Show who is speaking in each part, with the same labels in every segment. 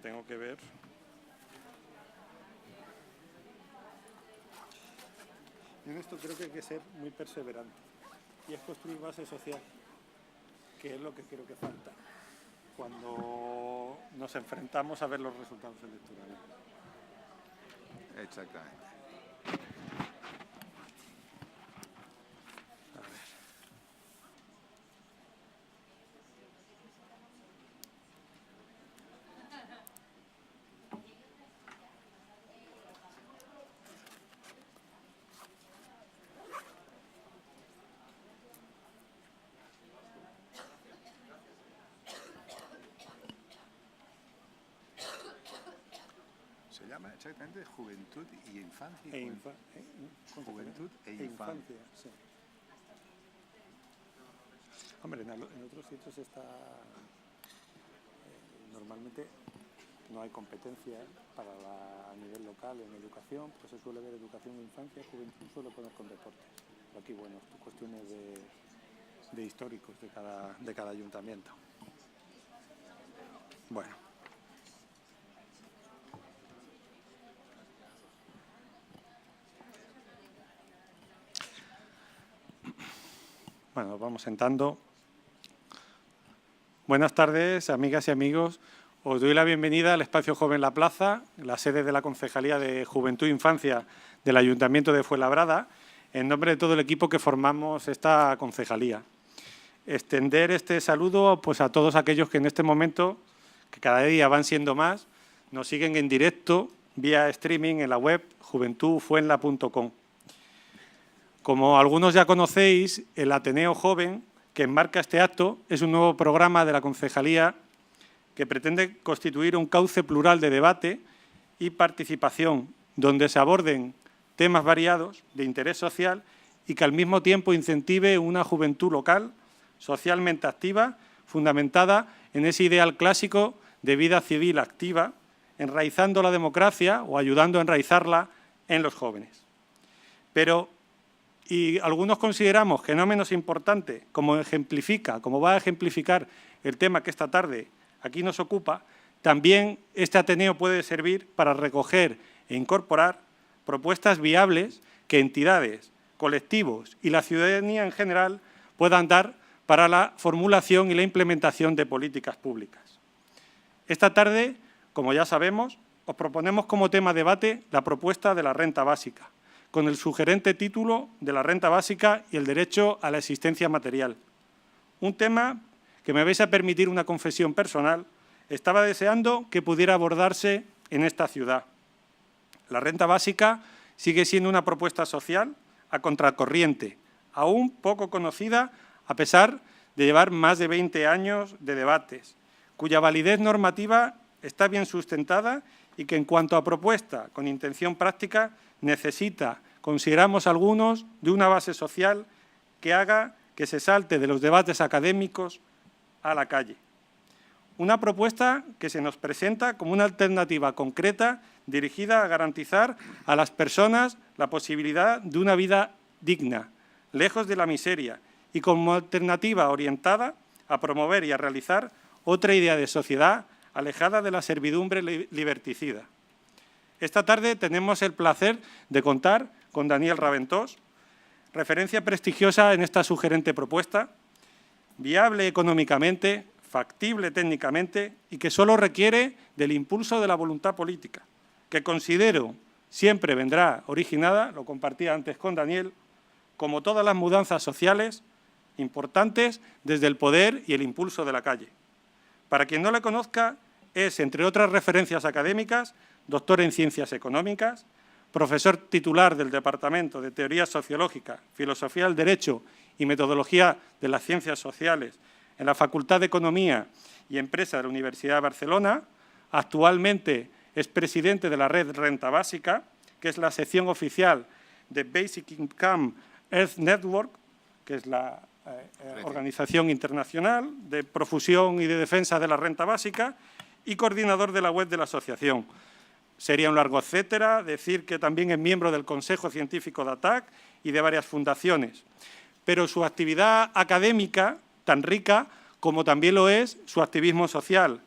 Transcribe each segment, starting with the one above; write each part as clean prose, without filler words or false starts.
Speaker 1: tengo que ver. En esto creo que hay que ser muy perseverante y es construir base social, que es lo que creo que falta cuando nos enfrentamos a ver los resultados electorales.
Speaker 2: Exactamente.
Speaker 1: A ver.
Speaker 2: Se llama exactamente Juventud y Infancia. Juventud e Infancia.
Speaker 1: Sí. Hombre, en otros sitios está... normalmente no hay competencia a nivel local en educación, pues se suele ver educación e infancia, juventud suele poner con deportes. Pero aquí, bueno, cuestiones de históricos de cada ayuntamiento. Bueno. Bueno, nos vamos sentando. Buenas tardes, amigas y amigos. Os doy la bienvenida al Espacio Joven La Plaza, la sede de la Concejalía de Juventud e Infancia del Ayuntamiento de Fuenlabrada, en nombre de todo el equipo que formamos esta concejalía. Extender este saludo pues, a todos aquellos que en este momento, que cada día van siendo más, nos siguen en directo vía streaming en la web juventudfuenla.com. Como algunos ya conocéis, el Ateneo Joven, que enmarca este acto, es un nuevo programa de la Concejalía que pretende constituir un cauce plural de debate y participación, donde se aborden temas variados de interés social y que al mismo tiempo incentive una juventud local, socialmente activa, fundamentada en ese ideal clásico de vida civil activa, enraizando la democracia o ayudando a enraizarla en los jóvenes. Pero y algunos consideramos que no menos importante, como va a ejemplificar el tema que esta tarde aquí nos ocupa, también este Ateneo puede servir para recoger e incorporar propuestas viables que entidades, colectivos y la ciudadanía en general puedan dar para la formulación y la implementación de políticas públicas. Esta tarde, como ya sabemos, os proponemos como tema de debate la propuesta de la renta básica, con el sugerente título de la renta básica y el derecho a la existencia material. Un tema que me vais a permitir una confesión personal, estaba deseando que pudiera abordarse en esta ciudad. La renta básica sigue siendo una propuesta social a contracorriente, aún poco conocida a pesar de llevar más de 20 años de debates, cuya validez normativa está bien sustentada y que en cuanto a propuesta con intención práctica necesita, consideramos algunos, de una base social que haga que se salte de los debates académicos a la calle. Una propuesta que se nos presenta como una alternativa concreta dirigida a garantizar a las personas la posibilidad de una vida digna, lejos de la miseria, y como alternativa orientada a promover y a realizar otra idea de sociedad alejada de la servidumbre liberticida. Esta tarde tenemos el placer de contar con Daniel Raventós, referencia prestigiosa en esta sugerente propuesta, viable económicamente, factible técnicamente y que solo requiere del impulso de la voluntad política, que considero siempre vendrá originada, lo compartía antes con Daniel, como todas las mudanzas sociales, importantes desde el poder y el impulso de la calle. Para quien no le conozca, es, entre otras referencias académicas, doctor en Ciencias Económicas, profesor titular del Departamento de Teoría Sociológica, Filosofía del Derecho y Metodología de las Ciencias Sociales en la Facultad de Economía y Empresa de la Universidad de Barcelona. Actualmente es presidente de la red Renta Básica, que es la sección oficial de Basic Income Earth Network, que es la organización internacional de profusión y de defensa de la renta básica, y coordinador de la web de la asociación. Sería un largo etcétera, decir que también es miembro del Consejo Científico de ATAC y de varias fundaciones. Pero su actividad académica, tan rica como también lo es su activismo social,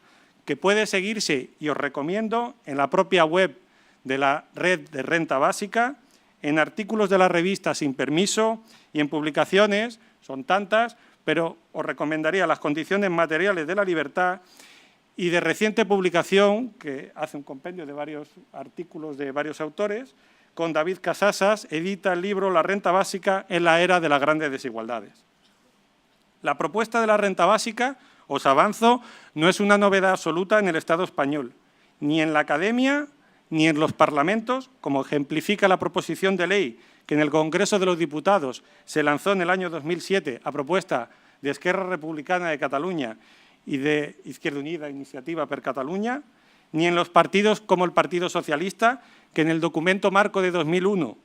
Speaker 1: que puede seguirse, y os recomiendo, en la propia web de la Red de Renta Básica, en artículos de la revista Sin Permiso y en publicaciones, son tantas, pero os recomendaría Las condiciones materiales de la libertad, y de reciente publicación, que hace un compendio de varios artículos de varios autores, con David Casasas, edita el libro La renta básica en la era de las grandes desigualdades. La propuesta de la renta básica, os avanzo, no es una novedad absoluta en el Estado español, ni en la academia ni en los parlamentos, como ejemplifica la proposición de ley que en el Congreso de los Diputados se lanzó en el año 2007 a propuesta de Esquerra Republicana de Cataluña y de Izquierda Unida, Iniciativa per Catalunya, ni en los partidos como el Partido Socialista, que en el documento marco de 2001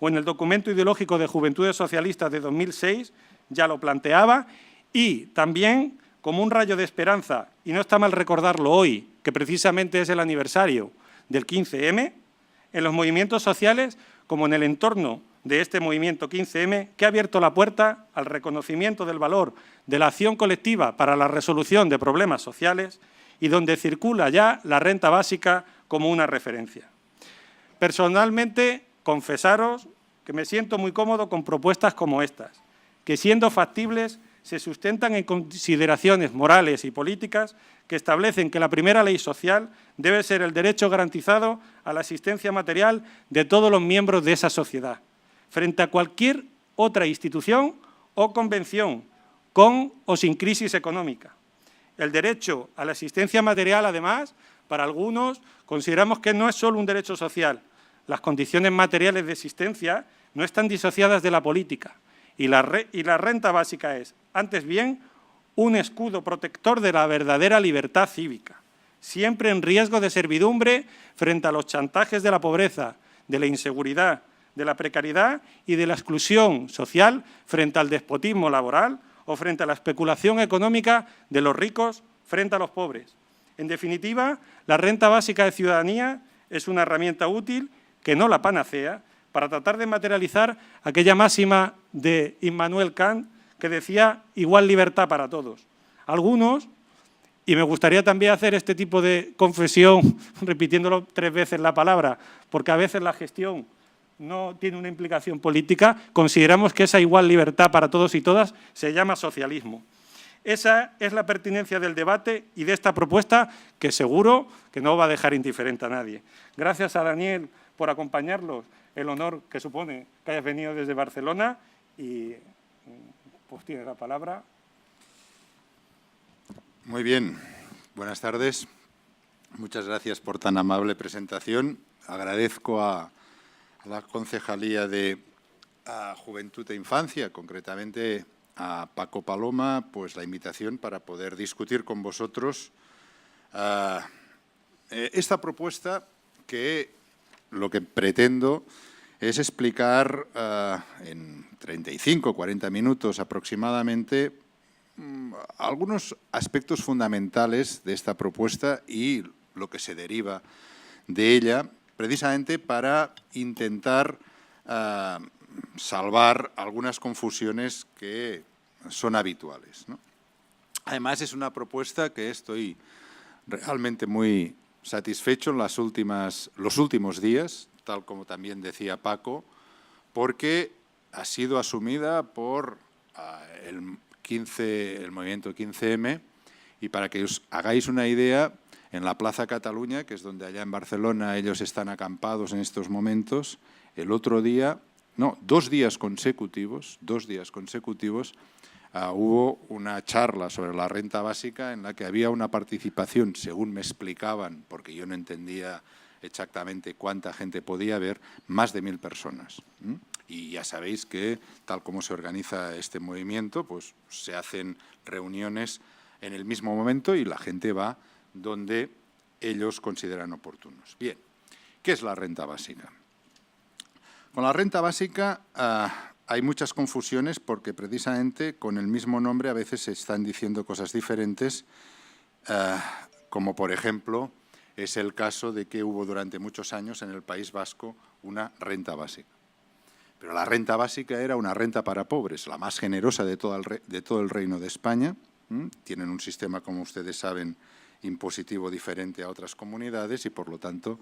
Speaker 1: o en el documento ideológico de Juventudes Socialistas de 2006 ya lo planteaba, y también como un rayo de esperanza, y no está mal recordarlo hoy, que precisamente es el aniversario del 15M, en los movimientos sociales como en el entorno de este movimiento 15M, que ha abierto la puerta al reconocimiento del valor de la acción colectiva para la resolución de problemas sociales y donde circula ya la renta básica como una referencia. Personalmente, confesaros que me siento muy cómodo con propuestas como estas, que siendo factibles se sustentan en consideraciones morales y políticas que establecen que la primera ley social debe ser el derecho garantizado a la asistencia material de todos los miembros de esa sociedad, frente a cualquier otra institución o convención, con o sin crisis económica. El derecho a la asistencia material, además, para algunos consideramos que no es solo un derecho social. Las condiciones materiales de existencia no están disociadas de la política y la renta básica es, antes bien, un escudo protector de la verdadera libertad cívica, siempre en riesgo de servidumbre frente a los chantajes de la pobreza, de la inseguridad, de la precariedad y de la exclusión social frente al despotismo laboral o frente a la especulación económica de los ricos frente a los pobres. En definitiva, la renta básica de ciudadanía es una herramienta útil, que no la panacea, para tratar de materializar aquella máxima de Immanuel Kant que decía igual libertad para todos. Algunos, y me gustaría también hacer este tipo de confesión repitiéndolo 3 veces la palabra, porque a veces la gestión no tiene una implicación política, consideramos que esa igual libertad para todos y todas se llama socialismo. Esa es la pertinencia del debate y de esta propuesta, que seguro que no va a dejar indiferente a nadie. Gracias a Daniel por acompañarlos, el honor que supone que hayas venido desde Barcelona, y pues tiene la palabra.
Speaker 2: Muy bien, buenas tardes. Muchas gracias por tan amable presentación. Agradezco a la Concejalía de Juventud e Infancia, concretamente a Paco Paloma, pues la invitación para poder discutir con vosotros esta propuesta, que lo que pretendo es explicar en 35 o 40 minutos aproximadamente algunos aspectos fundamentales de esta propuesta y lo que se deriva de ella, precisamente para intentar salvar algunas confusiones que son habituales, ¿no? Además, es una propuesta que estoy realmente muy satisfecho en los últimos días, tal como también decía Paco, porque ha sido asumida por el movimiento 15M, y para que os hagáis una idea, en la Plaza Cataluña, que es donde allá en Barcelona ellos están acampados en estos momentos, el otro día, no, 2 días consecutivos, hubo una charla sobre la renta básica en la que había una participación, según me explicaban, porque yo no entendía exactamente cuánta gente podía haber, más de 1000 personas. Y ya sabéis que, tal como se organiza este movimiento, pues se hacen reuniones en el mismo momento y la gente va donde ellos consideran oportunos. Bien, ¿qué es la renta básica? Con la renta básica hay muchas confusiones, porque precisamente con el mismo nombre a veces se están diciendo cosas diferentes, como por ejemplo es el caso de que hubo durante muchos años en el País Vasco una renta básica. Pero la renta básica era una renta para pobres, la más generosa de todo el Reino de España. Tienen un sistema, como ustedes saben, impositivo diferente a otras comunidades y, por lo tanto,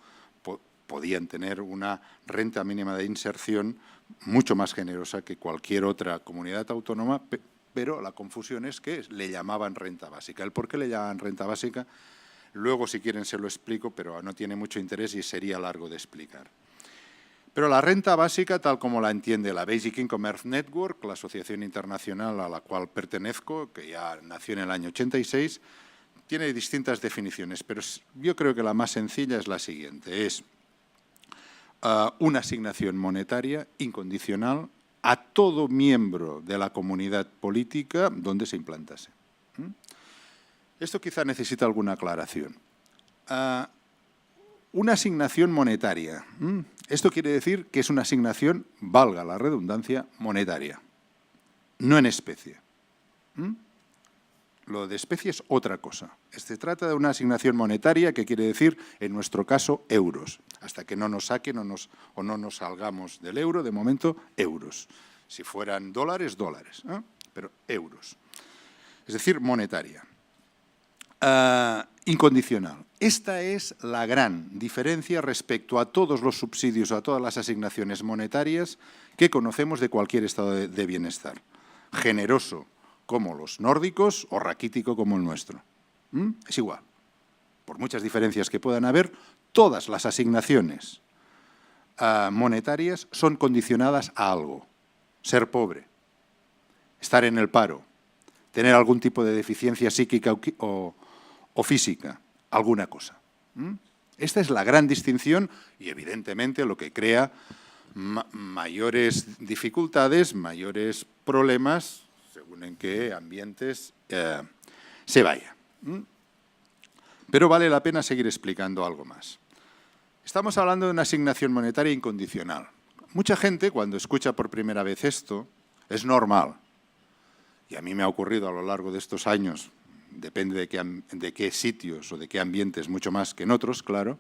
Speaker 2: podían tener una renta mínima de inserción mucho más generosa que cualquier otra comunidad autónoma, pero la confusión es que le llamaban renta básica. ¿El por qué le llamaban renta básica? Luego, si quieren, se lo explico, pero no tiene mucho interés y sería largo de explicar. Pero la renta básica, tal como la entiende la Basic Income Earth Network, la asociación internacional a la cual pertenezco, que ya nació en el año 86, tiene distintas definiciones, pero yo creo que la más sencilla es la siguiente. Es una asignación monetaria incondicional a todo miembro de la comunidad política donde se implantase. Esto quizá necesita alguna aclaración. Una asignación monetaria. Esto quiere decir que es una asignación, valga la redundancia, monetaria, no en especie. Lo de especie es otra cosa. Se trata de una asignación monetaria que quiere decir, en nuestro caso, euros. Hasta que no nos saquen o no nos salgamos del euro, de momento, euros. Si fueran dólares, dólares, pero euros. Es decir, monetaria. Incondicional. Esta es la gran diferencia respecto a todos los subsidios o a todas las asignaciones monetarias que conocemos de cualquier estado de bienestar. Generoso como los nórdicos o raquítico como el nuestro. Es igual. Por muchas diferencias que puedan haber, todas las asignaciones monetarias son condicionadas a algo. Ser pobre, estar en el paro, tener algún tipo de deficiencia psíquica o física, alguna cosa. Esta es la gran distinción y, evidentemente, lo que crea mayores dificultades, mayores problemas, según en qué ambientes se vaya. Pero vale la pena seguir explicando algo más. Estamos hablando de una asignación monetaria incondicional. Mucha gente, cuando escucha por primera vez esto, es normal, y a mí me ha ocurrido a lo largo de estos años, depende de qué sitios o de qué ambientes, mucho más que en otros, claro,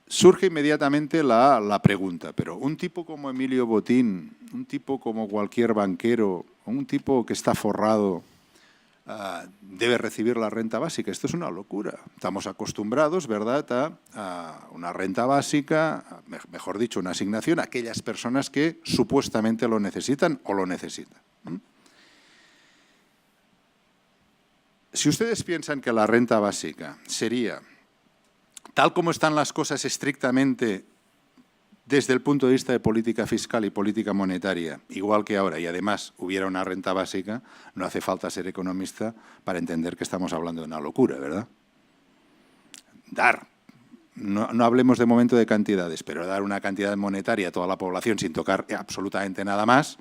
Speaker 2: surge inmediatamente la pregunta, pero un tipo como Emilio Botín, un tipo como cualquier banquero, un tipo que está forrado, debe recibir la renta básica. Esto es una locura. Estamos acostumbrados, ¿verdad?, a una renta básica, mejor dicho, una asignación a aquellas personas que supuestamente lo necesitan o lo necesitan. Si ustedes piensan que la renta básica sería, tal como están las cosas estrictamente desde el punto de vista de política fiscal y política monetaria, igual que ahora, y además hubiera una renta básica, no hace falta ser economista para entender que estamos hablando de una locura, ¿verdad? No hablemos de momento de cantidades, pero dar una cantidad monetaria a toda la población sin tocar absolutamente nada más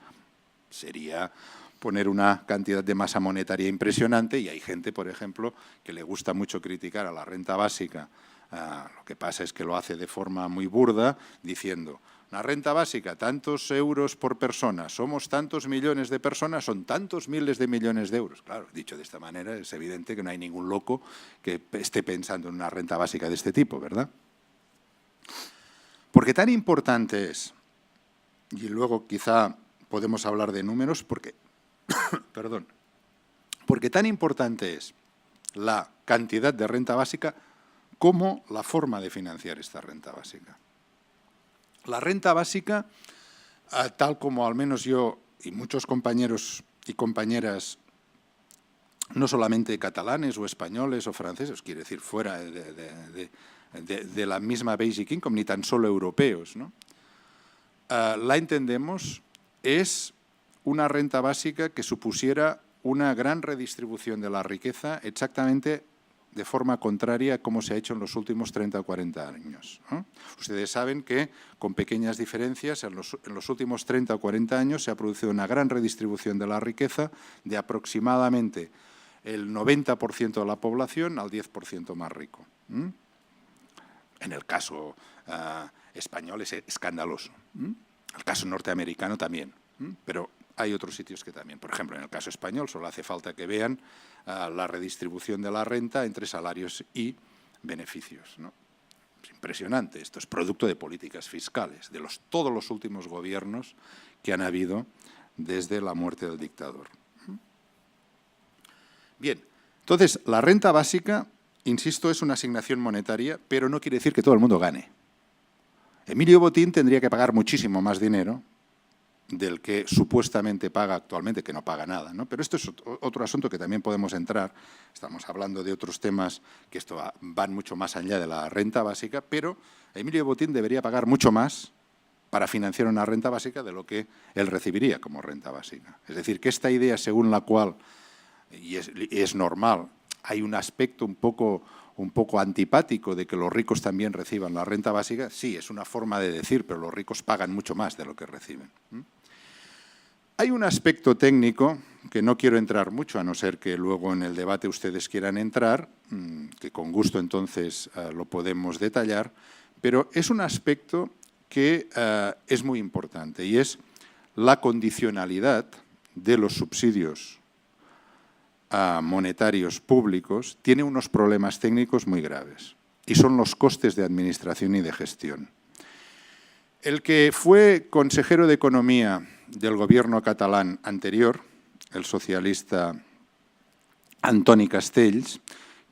Speaker 2: sería poner una cantidad de masa monetaria impresionante, y hay gente, por ejemplo, que le gusta mucho criticar a la renta básica. Lo que pasa es que lo hace de forma muy burda, diciendo, una renta básica, tantos euros por persona, somos tantos millones de personas, son tantos miles de millones de euros. Claro, dicho de esta manera, es evidente que no hay ningún loco que esté pensando en una renta básica de este tipo, ¿verdad? Porque tan importante es, y luego quizá podemos hablar de números, porque tan importante es la cantidad de renta básica como la forma de financiar esta renta básica. La renta básica, tal como al menos yo y muchos compañeros y compañeras, no solamente catalanes o españoles o franceses, quiere decir fuera de la misma Basic Income, ni tan solo europeos, ¿no? La entendemos, es una renta básica que supusiera una gran redistribución de la riqueza exactamente de forma contraria a cómo se ha hecho en los últimos 30 o 40 años, ¿no? Ustedes saben que, con pequeñas diferencias, en los últimos 30 o 40 años se ha producido una gran redistribución de la riqueza de aproximadamente el 90% de la población al 10% más rico. En el caso español es escandaloso. En el caso norteamericano también, pero hay otros sitios que también. Por ejemplo, en el caso español solo hace falta que vean la redistribución de la renta entre salarios y beneficios, ¿no? Es impresionante. Esto es producto de políticas fiscales, de todos los últimos gobiernos que han habido desde la muerte del dictador. Bien, Entonces, la renta básica, insisto, es una asignación monetaria, pero no quiere decir que todo el mundo gane. Emilio Botín tendría que pagar muchísimo más dinero del que supuestamente paga actualmente, que no paga nada, ¿no? Pero esto es otro asunto que también podemos entrar. Estamos hablando de otros temas que van mucho más allá de la renta básica, pero Emilio Botín debería pagar mucho más para financiar una renta básica de lo que él recibiría como renta básica. Es decir, que esta idea según la cual, y es normal, hay un aspecto un poco antipático de que los ricos también reciban la renta básica, sí, es una forma de decir, pero los ricos pagan mucho más de lo que reciben. Hay un aspecto técnico que no quiero entrar mucho, a no ser que luego en el debate ustedes quieran entrar, que con gusto entonces lo podemos detallar, pero es un aspecto que es muy importante y es la condicionalidad de los subsidios monetarios públicos. Tiene unos problemas técnicos muy graves y son los costes de administración y de gestión. El que fue consejero de Economía del gobierno catalán anterior, el socialista Antoni Castells,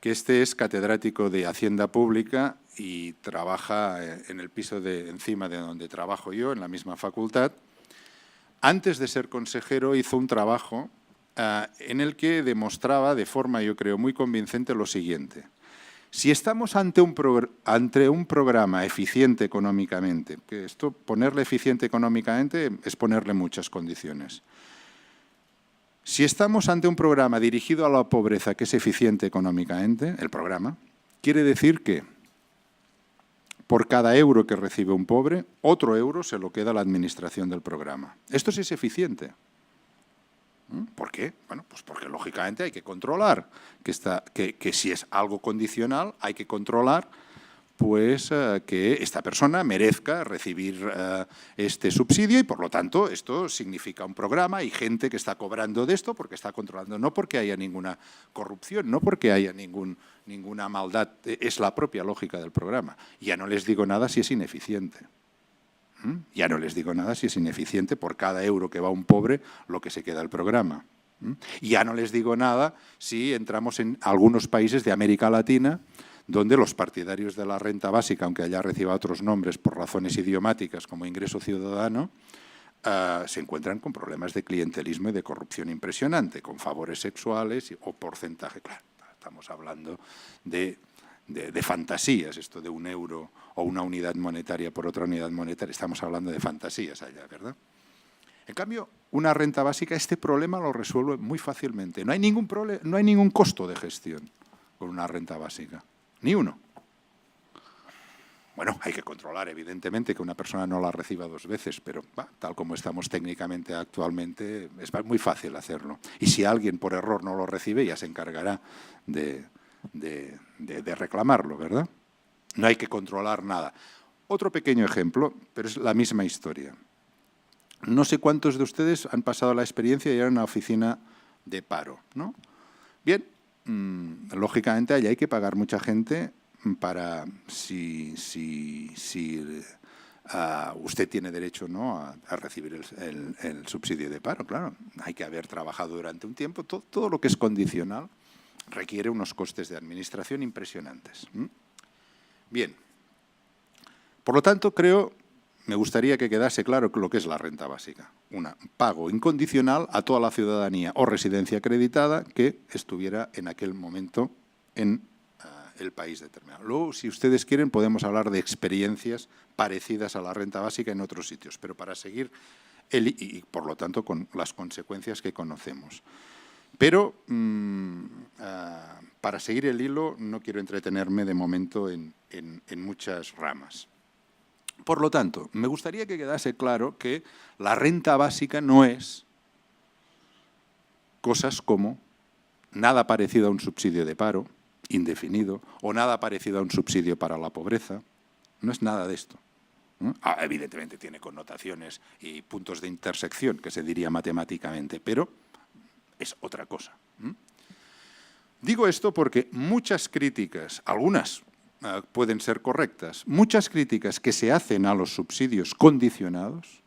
Speaker 2: que este es catedrático de Hacienda Pública y trabaja en el piso de encima de donde trabajo yo, en la misma facultad. Antes de ser consejero hizo un trabajo en el que demostraba de forma, yo creo, muy convincente lo siguiente. Si estamos ante un programa eficiente económicamente, que esto, ponerle eficiente económicamente es ponerle muchas condiciones. Si estamos ante un programa dirigido a la pobreza que es eficiente económicamente, el programa, quiere decir que por cada euro que recibe un pobre, otro euro se lo queda la administración del programa. Esto sí es eficiente. ¿Por qué? Bueno, pues porque lógicamente hay que controlar que si es algo condicional hay que controlar pues que esta persona merezca recibir este subsidio y por lo tanto esto significa un programa y gente que está cobrando de esto porque está controlando, no porque haya ninguna corrupción, no porque haya ninguna maldad, es la propia lógica del programa. Ya no les digo nada si es ineficiente. Ya no les digo nada si es ineficiente por cada euro que va a un pobre lo que se queda el programa. Y ya no les digo nada si entramos en algunos países de América Latina donde los partidarios de la renta básica, aunque allá reciba otros nombres por razones idiomáticas como ingreso ciudadano, se encuentran con problemas de clientelismo y de corrupción impresionante, con favores sexuales o porcentaje. Claro, estamos hablando de fantasías, esto de un euro o una unidad monetaria por otra unidad monetaria, estamos hablando de fantasías allá, ¿verdad? En cambio, una renta básica este problema lo resuelve muy fácilmente. No hay ningún costo de gestión con una renta básica, ni uno. Bueno, hay que controlar, evidentemente, que una persona no la reciba dos veces, pero tal como estamos técnicamente actualmente, es muy fácil hacerlo. Y si alguien por error no lo recibe, ya se encargará de reclamarlo, ¿verdad? No hay que controlar nada. Otro pequeño ejemplo, pero es la misma historia. No sé cuántos de ustedes han pasado la experiencia de ir a una oficina de paro, ¿no? Bien, lógicamente allá hay que pagar mucha gente para si usted tiene derecho, ¿no?, a recibir el subsidio de paro, claro. Hay que haber trabajado durante un tiempo. Todo lo que es condicional requiere unos costes de administración impresionantes. Bien. Por lo tanto, me gustaría que quedase claro lo que es la renta básica. Un pago incondicional a toda la ciudadanía o residencia acreditada que estuviera en aquel momento en el país determinado. Luego, si ustedes quieren, podemos hablar de experiencias parecidas a la renta básica en otros sitios, pero para seguir y por lo tanto, con las consecuencias que conocemos. Pero para seguir el hilo no quiero entretenerme de momento en muchas ramas. Por lo tanto, me gustaría que quedase claro que la renta básica no es cosas como nada parecido a un subsidio de paro indefinido o nada parecido a un subsidio para la pobreza. No es nada de esto. Evidentemente tiene connotaciones y puntos de intersección, que se diría matemáticamente, pero es otra cosa. Digo esto porque muchas críticas, algunas pueden ser correctas, muchas críticas que se hacen a los subsidios condicionados,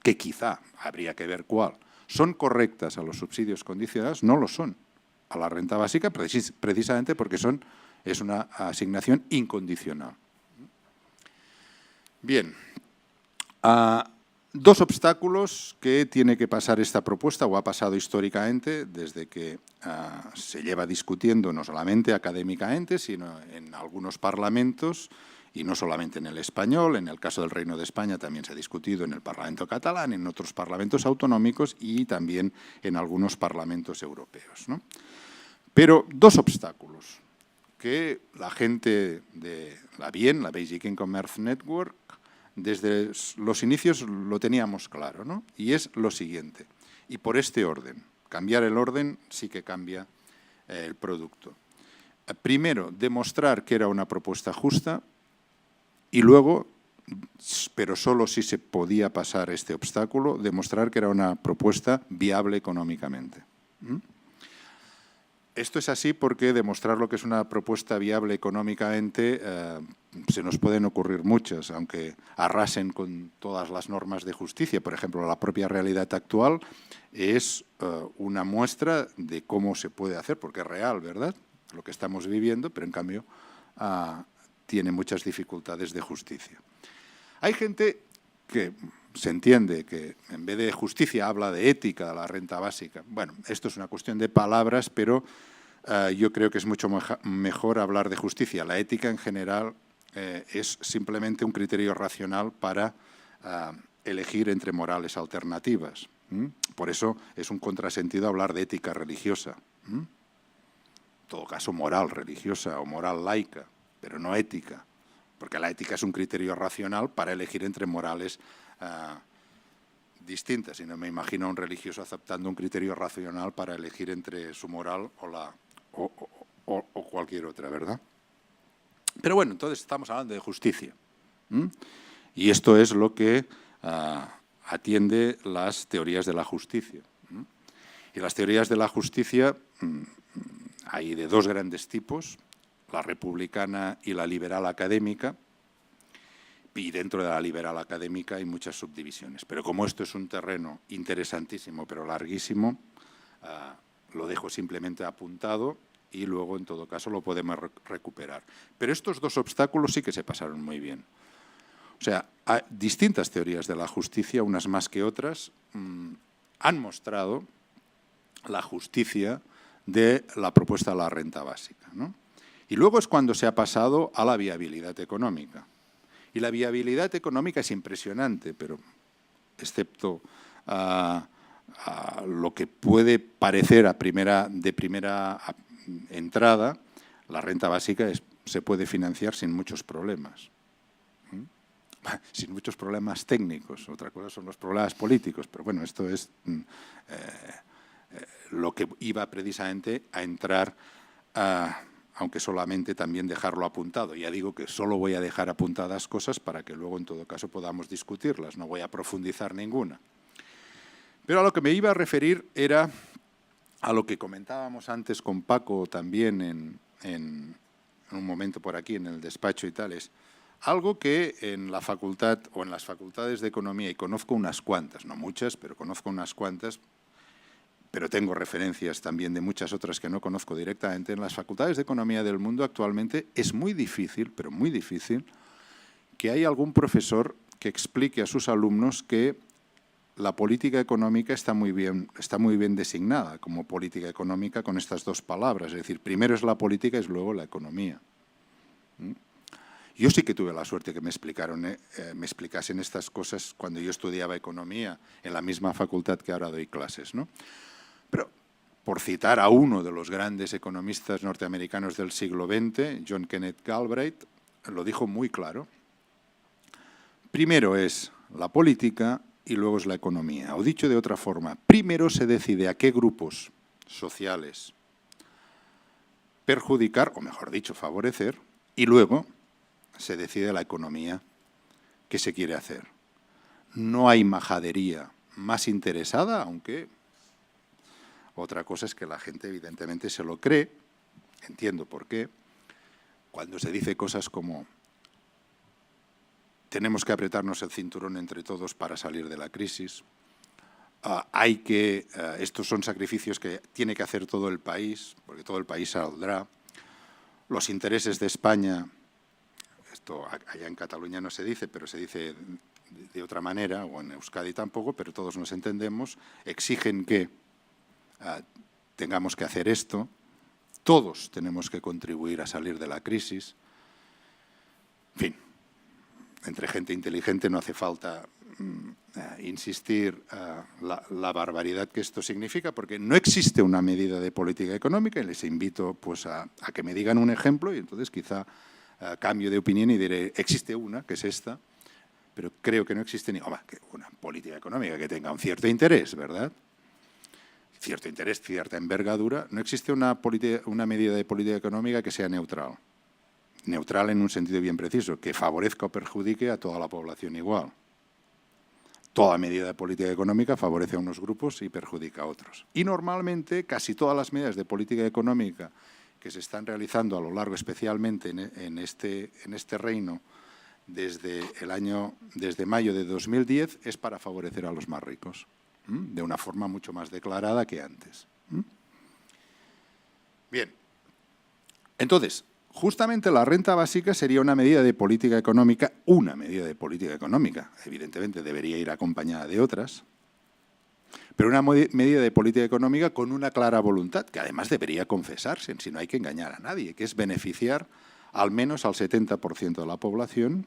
Speaker 2: que quizá habría que ver cuál, son correctas a los subsidios condicionados, no lo son. a la renta básica precisamente porque es una asignación incondicional. Bien, dos obstáculos que tiene que pasar esta propuesta, o ha pasado históricamente, desde que se lleva discutiendo no solamente académicamente, sino en algunos parlamentos, y no solamente en el español. En el caso del Reino de España también se ha discutido en el Parlamento catalán, en otros parlamentos autonómicos y también en algunos parlamentos europeos, ¿no? Pero dos obstáculos que la gente de la BIEN, la Basic Income Network, desde los inicios lo teníamos claro, ¿no? Y es lo siguiente, y por este orden, cambiar el orden sí que cambia el producto. Primero, demostrar que era una propuesta justa y luego, pero solo si se podía pasar este obstáculo, demostrar que era una propuesta viable económicamente. Esto es así porque demostrar lo que es una propuesta viable económicamente se nos pueden ocurrir muchas, aunque arrasen con todas las normas de justicia. Por ejemplo, la propia realidad actual es una muestra de cómo se puede hacer, porque es real, ¿verdad?, lo que estamos viviendo, pero en cambio tiene muchas dificultades de justicia. Hay gente que se entiende que en vez de justicia habla de ética, de la renta básica. Bueno, esto es una cuestión de palabras, pero yo creo que es mucho mejor hablar de justicia. La ética en general es simplemente un criterio racional para elegir entre morales alternativas. Por eso es un contrasentido hablar de ética religiosa. En todo caso, moral religiosa o moral laica, pero no ética, porque la ética es un criterio racional para elegir entre morales distintas. Y no me imagino a un religioso aceptando un criterio racional para elegir entre su moral o cualquier otra, ¿verdad? Pero bueno, entonces estamos hablando de justicia. Y esto es lo que atiende las teorías de la justicia. Y las teorías de la justicia hay de dos grandes tipos, la republicana y la liberal académica, y dentro de la liberal académica hay muchas subdivisiones. Pero como esto es un terreno interesantísimo pero larguísimo, lo dejo simplemente apuntado y luego, en todo caso, lo podemos recuperar. Pero estos dos obstáculos sí que se pasaron muy bien. O sea, hay distintas teorías de la justicia, unas más que otras, han mostrado la justicia de la propuesta de la renta básica, ¿no? Y luego es cuando se ha pasado a la viabilidad económica. Y la viabilidad económica es impresionante, pero excepto lo que puede parecer de primera entrada, la renta básica se puede financiar sin muchos problemas. Sin muchos problemas técnicos. Otra cosa son los problemas políticos, pero bueno, esto es lo que iba precisamente a entrar aunque solamente también dejarlo apuntado. Ya digo que solo voy a dejar apuntadas cosas para que luego, en todo caso, podamos discutirlas. No voy a profundizar ninguna. Pero a lo que me iba a referir era a lo que comentábamos antes con Paco también en un momento por aquí, en el despacho y tal, es algo que en la facultad o en las facultades de Economía, y conozco unas cuantas, no muchas, pero conozco unas cuantas, pero tengo referencias también de muchas otras que no conozco directamente, en las facultades de Economía del mundo actualmente es muy difícil, pero muy difícil, que haya algún profesor que explique a sus alumnos que la política económica está muy bien designada como política económica con estas dos palabras, es decir, primero es la política y luego la economía. Yo sí que tuve la suerte que me explicasen estas cosas cuando yo estudiaba economía en la misma facultad que ahora doy clases, ¿no? Pero, por citar a uno de los grandes economistas norteamericanos del siglo XX, John Kenneth Galbraith, lo dijo muy claro. Primero es la política y luego es la economía. O dicho de otra forma, primero se decide a qué grupos sociales perjudicar, o mejor dicho, favorecer, y luego se decide la economía que se quiere hacer. No hay majadería más interesada, aunque otra cosa es que la gente evidentemente se lo cree, entiendo por qué, cuando se dice cosas como tenemos que apretarnos el cinturón entre todos para salir de la crisis, estos son sacrificios que tiene que hacer todo el país, porque todo el país saldrá. Los intereses de España, esto allá en Cataluña no se dice, pero se dice de otra manera, o en Euskadi tampoco, pero todos nos entendemos, exigen que tengamos que hacer esto, todos tenemos que contribuir a salir de la crisis. En fin, entre gente inteligente no hace falta insistir la barbaridad que esto significa, porque no existe una medida de política económica, y les invito pues, a que me digan un ejemplo, y entonces quizá cambio de opinión y diré, existe una, que es esta, pero creo que no existe una política económica que tenga un cierto interés, ¿verdad? Cierto interés, cierta envergadura. No existe una medida de política económica que sea neutral. Neutral en un sentido bien preciso, que favorezca o perjudique a toda la población igual. Toda medida de política económica favorece a unos grupos y perjudica a otros. Y normalmente casi todas las medidas de política económica que se están realizando a lo largo, especialmente en este reino, desde mayo de 2010, es para favorecer a los más ricos, de una forma mucho más declarada que antes. Bien, entonces, justamente la renta básica sería una medida de política económica, evidentemente debería ir acompañada de otras, pero una medida de política económica con una clara voluntad, que además debería confesarse, si no hay que engañar a nadie, que es beneficiar al menos al 70% de la población,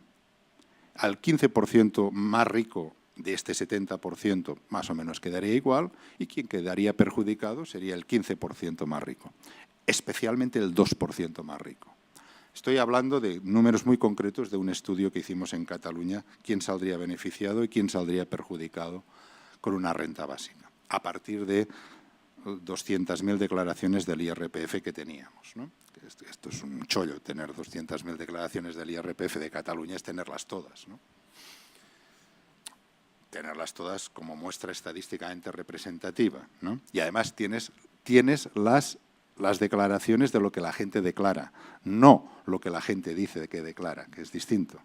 Speaker 2: al 15% más rico de este 70% más o menos quedaría igual, y quien quedaría perjudicado sería el 15% más rico, especialmente el 2% más rico. Estoy hablando de números muy concretos de un estudio que hicimos en Cataluña, quién saldría beneficiado y quién saldría perjudicado con una renta básica, a partir de 200.000 declaraciones del IRPF que teníamos, ¿no? Esto es un chollo, tener 200.000 declaraciones del IRPF de Cataluña es tenerlas todas, ¿no? Tenerlas todas como muestra estadísticamente representativa, ¿no? Y además tienes las declaraciones de lo que la gente declara, no lo que la gente dice que declara, que es distinto.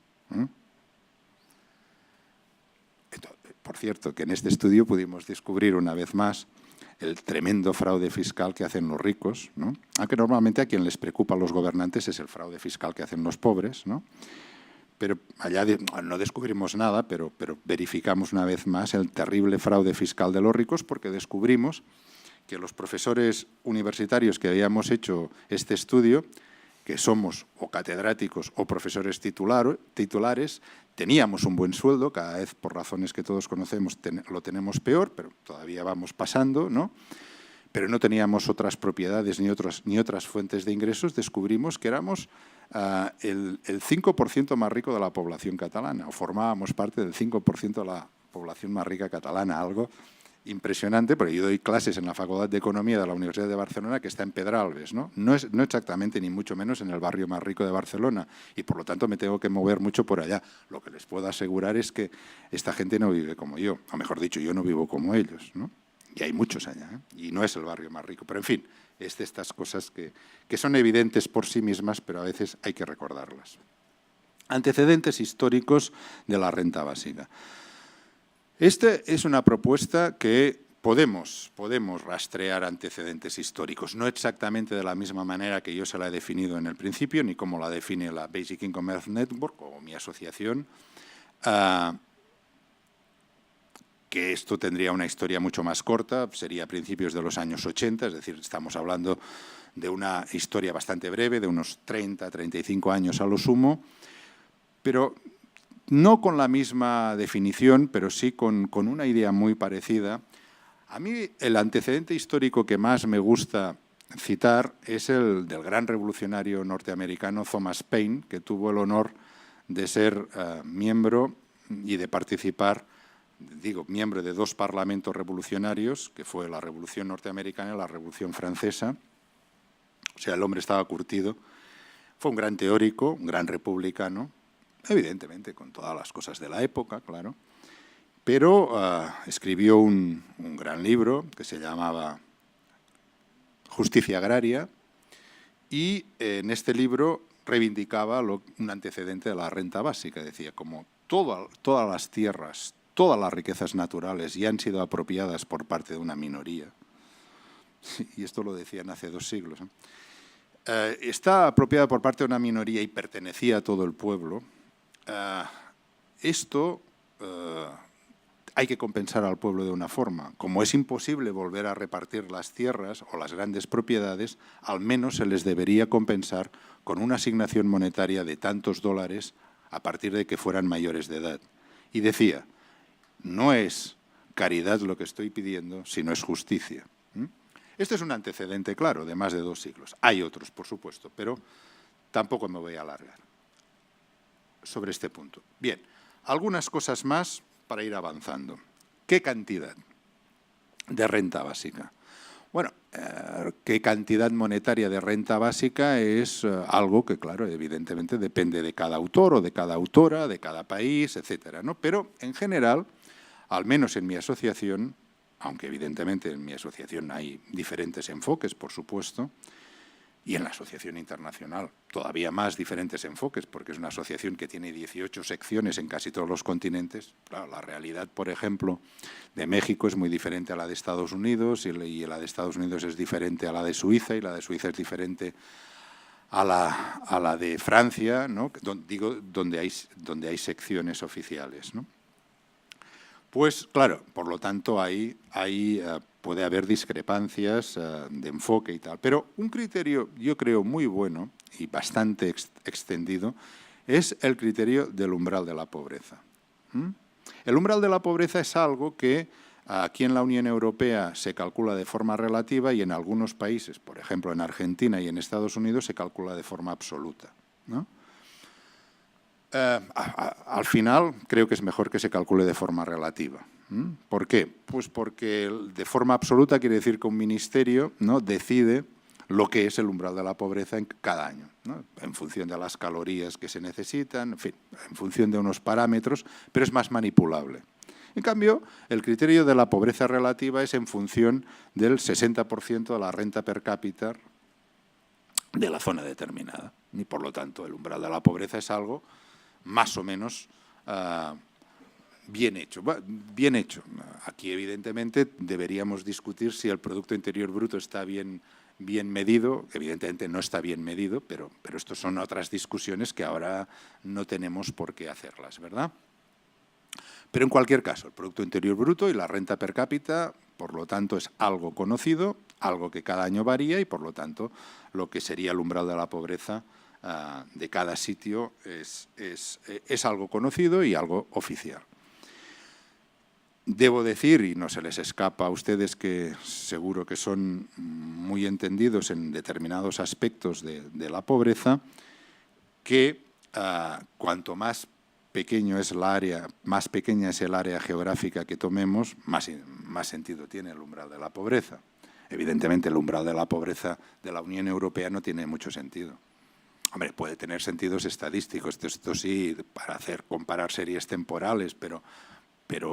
Speaker 2: Por cierto, que en este estudio pudimos descubrir una vez más el tremendo fraude fiscal que hacen los ricos, ¿no? Aunque normalmente a quien les preocupa a los gobernantes es el fraude fiscal que hacen los pobres, ¿no? Pero allá no descubrimos nada, pero verificamos una vez más el terrible fraude fiscal de los ricos, porque descubrimos que los profesores universitarios que habíamos hecho este estudio, que somos o catedráticos o profesores titulares, teníamos un buen sueldo, cada vez por razones que todos conocemos lo tenemos peor, pero todavía vamos pasando, ¿no? Pero no teníamos otras propiedades ni otras fuentes de ingresos. Descubrimos que éramos el 5% más rico de la población catalana, o formábamos parte del 5% de la población más rica catalana, algo impresionante, porque yo doy clases en la Facultad de Economía de la Universidad de Barcelona, que está en Pedralbes, ¿no? No exactamente, ni mucho menos en el barrio más rico de Barcelona, y por lo tanto me tengo que mover mucho por allá. Lo que les puedo asegurar es que esta gente no vive como yo, o mejor dicho, yo no vivo como ellos, ¿no? Y hay muchos allá, ¿eh? Y no es el barrio más rico. Pero, en fin, es de estas cosas que son evidentes por sí mismas, pero a veces hay que recordarlas. Antecedentes históricos de la renta básica. Esta es una propuesta que podemos rastrear antecedentes históricos, no exactamente de la misma manera que yo se la he definido en el principio, ni como la define la Basic Income Earth Network o mi asociación, que esto tendría una historia mucho más corta, sería a principios de los años 80, es decir, estamos hablando de una historia bastante breve, de unos 30, 35 años a lo sumo, pero no con la misma definición, pero sí con una idea muy parecida. A mí el antecedente histórico que más me gusta citar es el del gran revolucionario norteamericano Thomas Paine, que tuvo el honor de ser miembro y de participar, miembro de dos parlamentos revolucionarios, que fue la Revolución Norteamericana y la Revolución Francesa. O sea, el hombre estaba curtido. Fue un gran teórico, un gran republicano, evidentemente con todas las cosas de la época, claro, pero escribió un gran libro que se llamaba Justicia Agraria, y en este libro reivindicaba un antecedente de la renta básica. Decía, como todas las tierras, todas las riquezas naturales ya han sido apropiadas por parte de una minoría, y esto lo decían hace 2 siglos, está apropiada por parte de una minoría y pertenecía a todo el pueblo, esto hay que compensar al pueblo de una forma. Como es imposible volver a repartir las tierras o las grandes propiedades, al menos se les debería compensar con una asignación monetaria de tantos dólares a partir de que fueran mayores de edad. Y decía, no es caridad lo que estoy pidiendo, sino es justicia. Este es un antecedente claro de más de 2 siglos. Hay otros, por supuesto, pero tampoco me voy a alargar sobre este punto. Bien, algunas cosas más para ir avanzando. ¿Qué cantidad de renta básica? Bueno, qué cantidad monetaria de renta básica es algo que, claro, evidentemente depende de cada autor o de cada autora, de cada país, etcétera, ¿no? Pero, en general, al menos en mi asociación, aunque evidentemente en mi asociación hay diferentes enfoques, por supuesto, y en la asociación internacional todavía más diferentes enfoques, porque es una asociación que tiene 18 secciones en casi todos los continentes. Claro, la realidad, por ejemplo, de México es muy diferente a la de Estados Unidos, y la de Estados Unidos es diferente a la de Suiza, y la de Suiza es diferente a la de Francia, ¿no? Donde hay secciones oficiales, ¿no? Pues claro, por lo tanto puede haber discrepancias de enfoque y tal. Pero un criterio, yo creo, muy bueno y bastante extendido es el criterio del umbral de la pobreza. El umbral de la pobreza es algo que aquí en la Unión Europea se calcula de forma relativa y en algunos países, por ejemplo en Argentina y en Estados Unidos, se calcula de forma absoluta, ¿no? Al final creo que es mejor que se calcule de forma relativa. ¿Por qué? Pues porque de forma absoluta quiere decir que un ministerio, ¿no?, decide lo que es el umbral de la pobreza en cada año, ¿no?, en función de las calorías que se necesitan, en fin, en función de unos parámetros, pero es más manipulable. En cambio, el criterio de la pobreza relativa es en función del 60% de la renta per cápita de la zona determinada. Y por lo tanto, el umbral de la pobreza es algo más o menos bien hecho. Bien hecho. Aquí, evidentemente, deberíamos discutir si el Producto Interior Bruto está bien medido. Evidentemente no está bien medido, pero estos son otras discusiones que ahora no tenemos por qué hacerlas, ¿verdad? Pero en cualquier caso, el Producto Interior Bruto y la renta per cápita, por lo tanto, es algo conocido, algo que cada año varía y, por lo tanto, lo que sería el umbral de la pobreza de cada sitio es algo conocido y algo oficial. Debo decir, y no se les escapa a ustedes que seguro que son muy entendidos en determinados aspectos de la pobreza, que cuanto más pequeña es el área geográfica que tomemos, más sentido tiene el umbral de la pobreza. Evidentemente, el umbral de la pobreza de la Unión Europea no tiene mucho sentido. Hombre, puede tener sentidos estadísticos, esto sí, para comparar series temporales, pero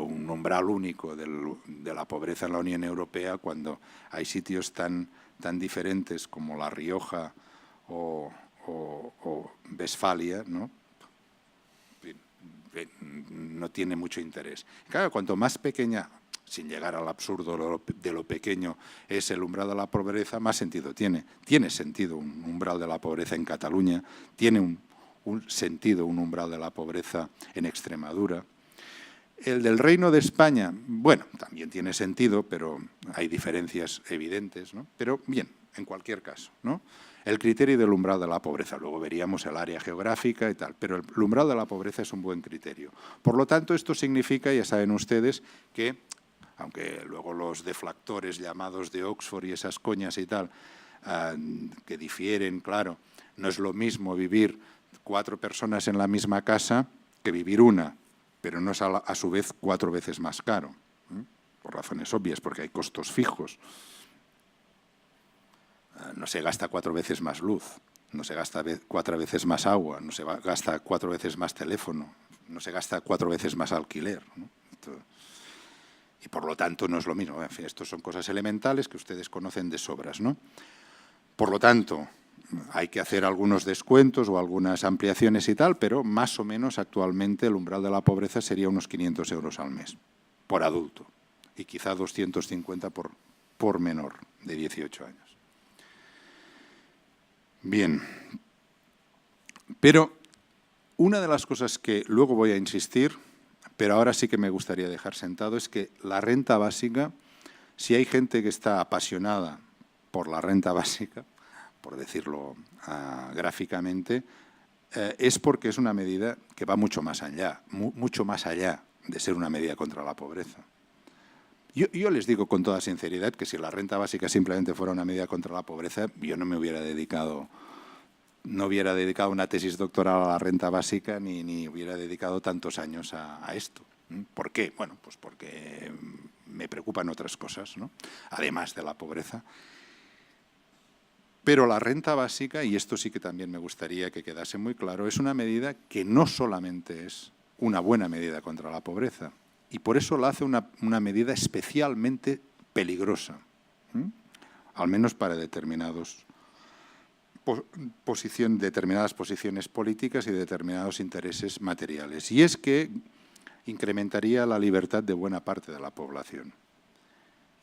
Speaker 2: un umbral único de la pobreza en la Unión Europea, cuando hay sitios tan diferentes como La Rioja o Westfalia, ¿no?, no tiene mucho interés. Claro, cuanto más pequeña, sin llegar al absurdo de lo pequeño, es el umbral de la pobreza, más sentido tiene. Tiene sentido un umbral de la pobreza en Cataluña, tiene un sentido un umbral de la pobreza en Extremadura. El del Reino de España, bueno, también tiene sentido, pero hay diferencias evidentes, ¿no? Pero bien, en cualquier caso, ¿no?, el criterio del umbral de la pobreza. Luego veríamos el área geográfica y tal, pero el umbral de la pobreza es un buen criterio. Por lo tanto, esto significa, ya saben ustedes, que, aunque luego los deflactores llamados de Oxford y esas coñas y tal, que difieren, claro, no es lo mismo vivir 4 personas en la misma casa que vivir una, pero no es a su vez 4 veces más caro, por razones obvias, porque hay costos fijos. No se gasta 4 veces más luz, no se gasta 4 veces más agua, no se gasta 4 veces más teléfono, no se gasta 4 veces más alquiler, ¿no? Y por lo tanto no es lo mismo. En fin, estos son cosas elementales que ustedes conocen de sobras, ¿no? Por lo tanto, hay que hacer algunos descuentos o algunas ampliaciones y tal, pero más o menos actualmente el umbral de la pobreza sería unos 500 euros al mes por adulto y quizá 250 por menor de 18 años. Bien, pero una de las cosas que luego voy a insistir, pero ahora sí que me gustaría dejar sentado, es que la renta básica, si hay gente que está apasionada por la renta básica, por decirlo gráficamente, es porque es una medida que va mucho más allá de ser una medida contra la pobreza. Yo les digo con toda sinceridad que si la renta básica simplemente fuera una medida contra la pobreza, yo no hubiera dedicado una tesis doctoral a la renta básica ni hubiera dedicado tantos años a esto. ¿Por qué? Bueno, pues porque me preocupan otras cosas, ¿no? Además de la pobreza. Pero la renta básica, y esto sí que también me gustaría que quedase muy claro, es una medida que no solamente es una buena medida contra la pobreza, y por eso la hace una medida especialmente peligrosa, al menos para determinadas posiciones políticas y determinados intereses materiales. Y es que incrementaría la libertad de buena parte de la población.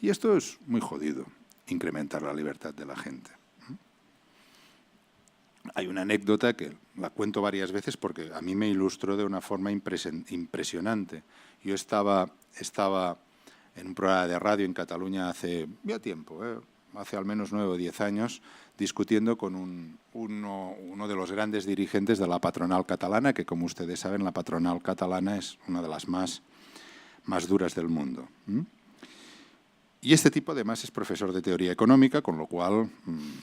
Speaker 2: Y esto es muy jodido, incrementar la libertad de la gente. Hay una anécdota que la cuento varias veces porque a mí me ilustró de una forma impresionante. Yo estaba en un programa de radio en Cataluña hace ya tiempo, hace al menos 9 o 10 años, discutiendo con uno de los grandes dirigentes de la patronal catalana, que como ustedes saben, la patronal catalana es una de las más duras del mundo. Y este tipo además es profesor de teoría económica, con lo cual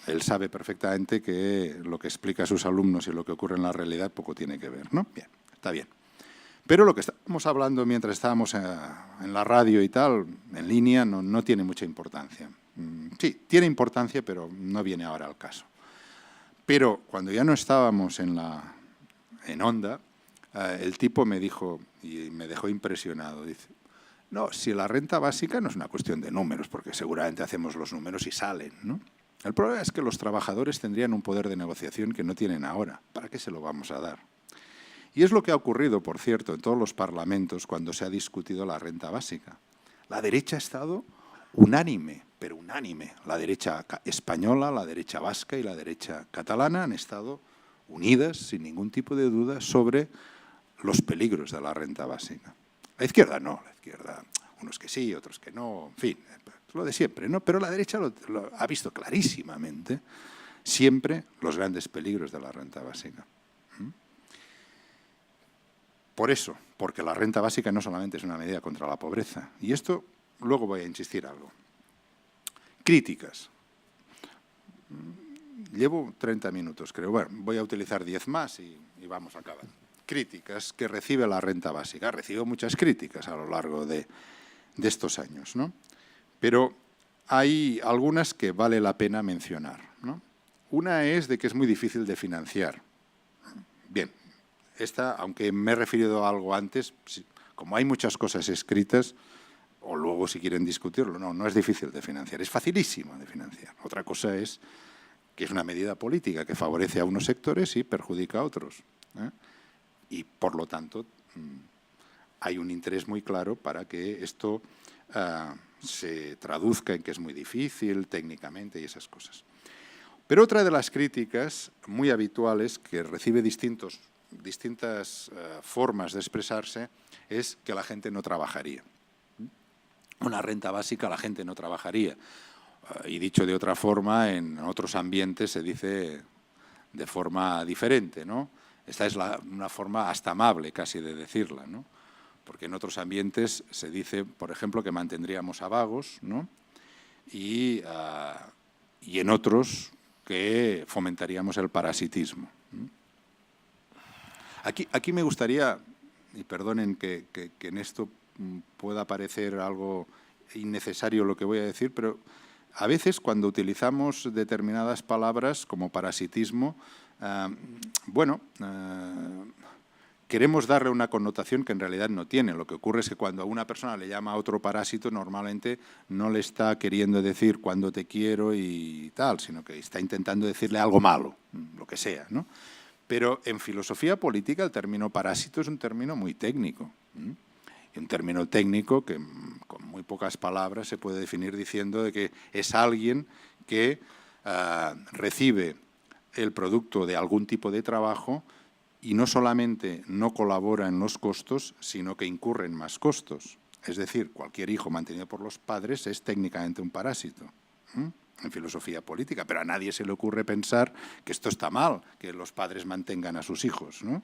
Speaker 2: él sabe perfectamente que lo que explica a sus alumnos y lo que ocurre en la realidad poco tiene que ver, ¿no? Bien, está bien. Pero lo que estábamos hablando mientras estábamos en la radio y tal, en línea, no tiene mucha importancia. Sí, tiene importancia, pero no viene ahora al caso. Pero cuando ya no estábamos en onda, el tipo me dijo, y me dejó impresionado, dice: no, si la renta básica no es una cuestión de números, porque seguramente hacemos los números y salen, ¿no? El problema es que los trabajadores tendrían un poder de negociación que no tienen ahora. ¿Para qué se lo vamos a dar? Y es lo que ha ocurrido, por cierto, en todos los parlamentos cuando se ha discutido la renta básica. La derecha ha estado unánime, pero unánime. La derecha española, la derecha vasca y la derecha catalana han estado unidas, sin ningún tipo de duda, sobre los peligros de la renta básica. La izquierda no, la izquierda, unos que sí, otros que no, en fin, lo de siempre, ¿no? Pero la derecha lo ha visto clarísimamente siempre los grandes peligros de la renta básica. Por eso, porque la renta básica no solamente es una medida contra la pobreza, y esto luego voy a insistir algo. Críticas. Llevo 30 minutos, creo. Bueno, voy a utilizar 10 más y vamos a acabar. Críticas que recibe la renta básica. Recibo muchas críticas a lo largo de estos años, ¿no? Pero hay algunas que vale la pena mencionar, ¿no? Una es de que es muy difícil de financiar. Bien, esta, aunque me he referido a algo antes, como hay muchas cosas escritas, o luego si quieren discutirlo, no es difícil de financiar, es facilísimo de financiar. Otra cosa es que es una medida política que favorece a unos sectores y perjudica a otros, ¿eh? Y, por lo tanto, hay un interés muy claro para que esto se traduzca en que es muy difícil técnicamente y esas cosas. Pero otra de las críticas muy habituales que recibe distintas formas de expresarse es que la gente no trabajaría. Una renta básica, la gente no trabajaría. Y dicho de otra forma, en otros ambientes se dice de forma diferente, ¿no? Esta es una forma hasta amable casi de decirla, ¿no? Porque en otros ambientes se dice, por ejemplo, que mantendríamos a vagos, ¿no? Y en otros que fomentaríamos el parasitismo. Aquí me gustaría, y perdonen que en esto pueda parecer algo innecesario lo que voy a decir, pero a veces cuando utilizamos determinadas palabras como parasitismo, queremos darle una connotación que en realidad no tiene. Lo que ocurre es que cuando a una persona le llama a otro parásito, normalmente no le está queriendo decir cuándo te quiero y tal, sino que está intentando decirle algo malo, lo que sea, ¿no? Pero en filosofía política el término parásito es un término muy técnico. Y un término técnico que con muy pocas palabras se puede definir diciendo de que es alguien que recibe el producto de algún tipo de trabajo y no solamente no colabora en los costos, sino que incurre en más costos. Es decir, cualquier hijo mantenido por los padres es técnicamente un parásito, en filosofía política, pero a nadie se le ocurre pensar que esto está mal, que los padres mantengan a sus hijos, ¿no?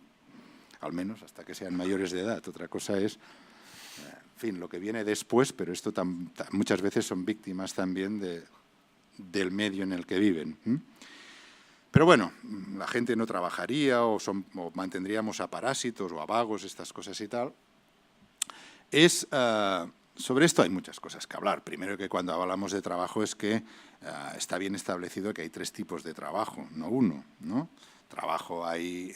Speaker 2: Al menos hasta que sean mayores de edad. Otra cosa es, en fin, lo que viene después, pero esto muchas veces son víctimas también del medio en el que viven. Pero bueno, la gente no trabajaría o mantendríamos a parásitos o a vagos, estas cosas y tal. Sobre esto hay muchas cosas que hablar. Primero, que cuando hablamos de trabajo es que está bien establecido que hay 3 tipos de trabajo, no uno, ¿no? Trabajo ahí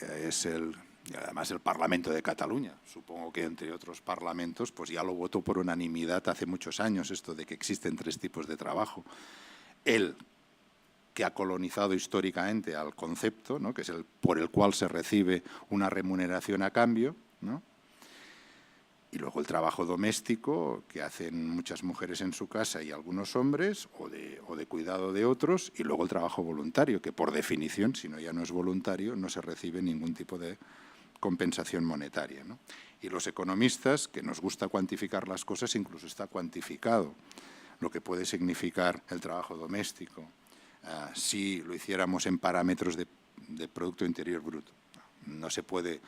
Speaker 2: además el Parlamento de Cataluña, supongo que entre otros parlamentos, pues ya lo votó por unanimidad hace muchos años esto de que existen 3 tipos de trabajo. El que ha colonizado históricamente al concepto, ¿no? Que es el por el cual se recibe una remuneración a cambio, ¿no? Y luego el trabajo doméstico que hacen muchas mujeres en su casa y algunos hombres, o de cuidado de otros, y luego el trabajo voluntario, que por definición, si no ya no es voluntario, no se recibe ningún tipo de compensación monetaria, ¿no? Y los economistas, que nos gusta cuantificar las cosas, incluso está cuantificado lo que puede significar el trabajo doméstico, si lo hiciéramos en parámetros de Producto Interior Bruto. No se puede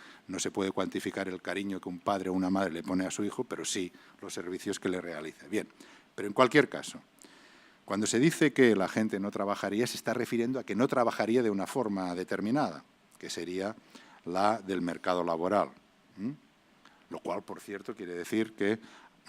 Speaker 2: cuantificar el cariño que un padre o una madre le pone a su hijo, pero sí los servicios que le realiza. Bien, pero en cualquier caso, cuando se dice que la gente no trabajaría, se está refiriendo a que no trabajaría de una forma determinada, que sería la del mercado laboral. Lo cual, por cierto, quiere decir que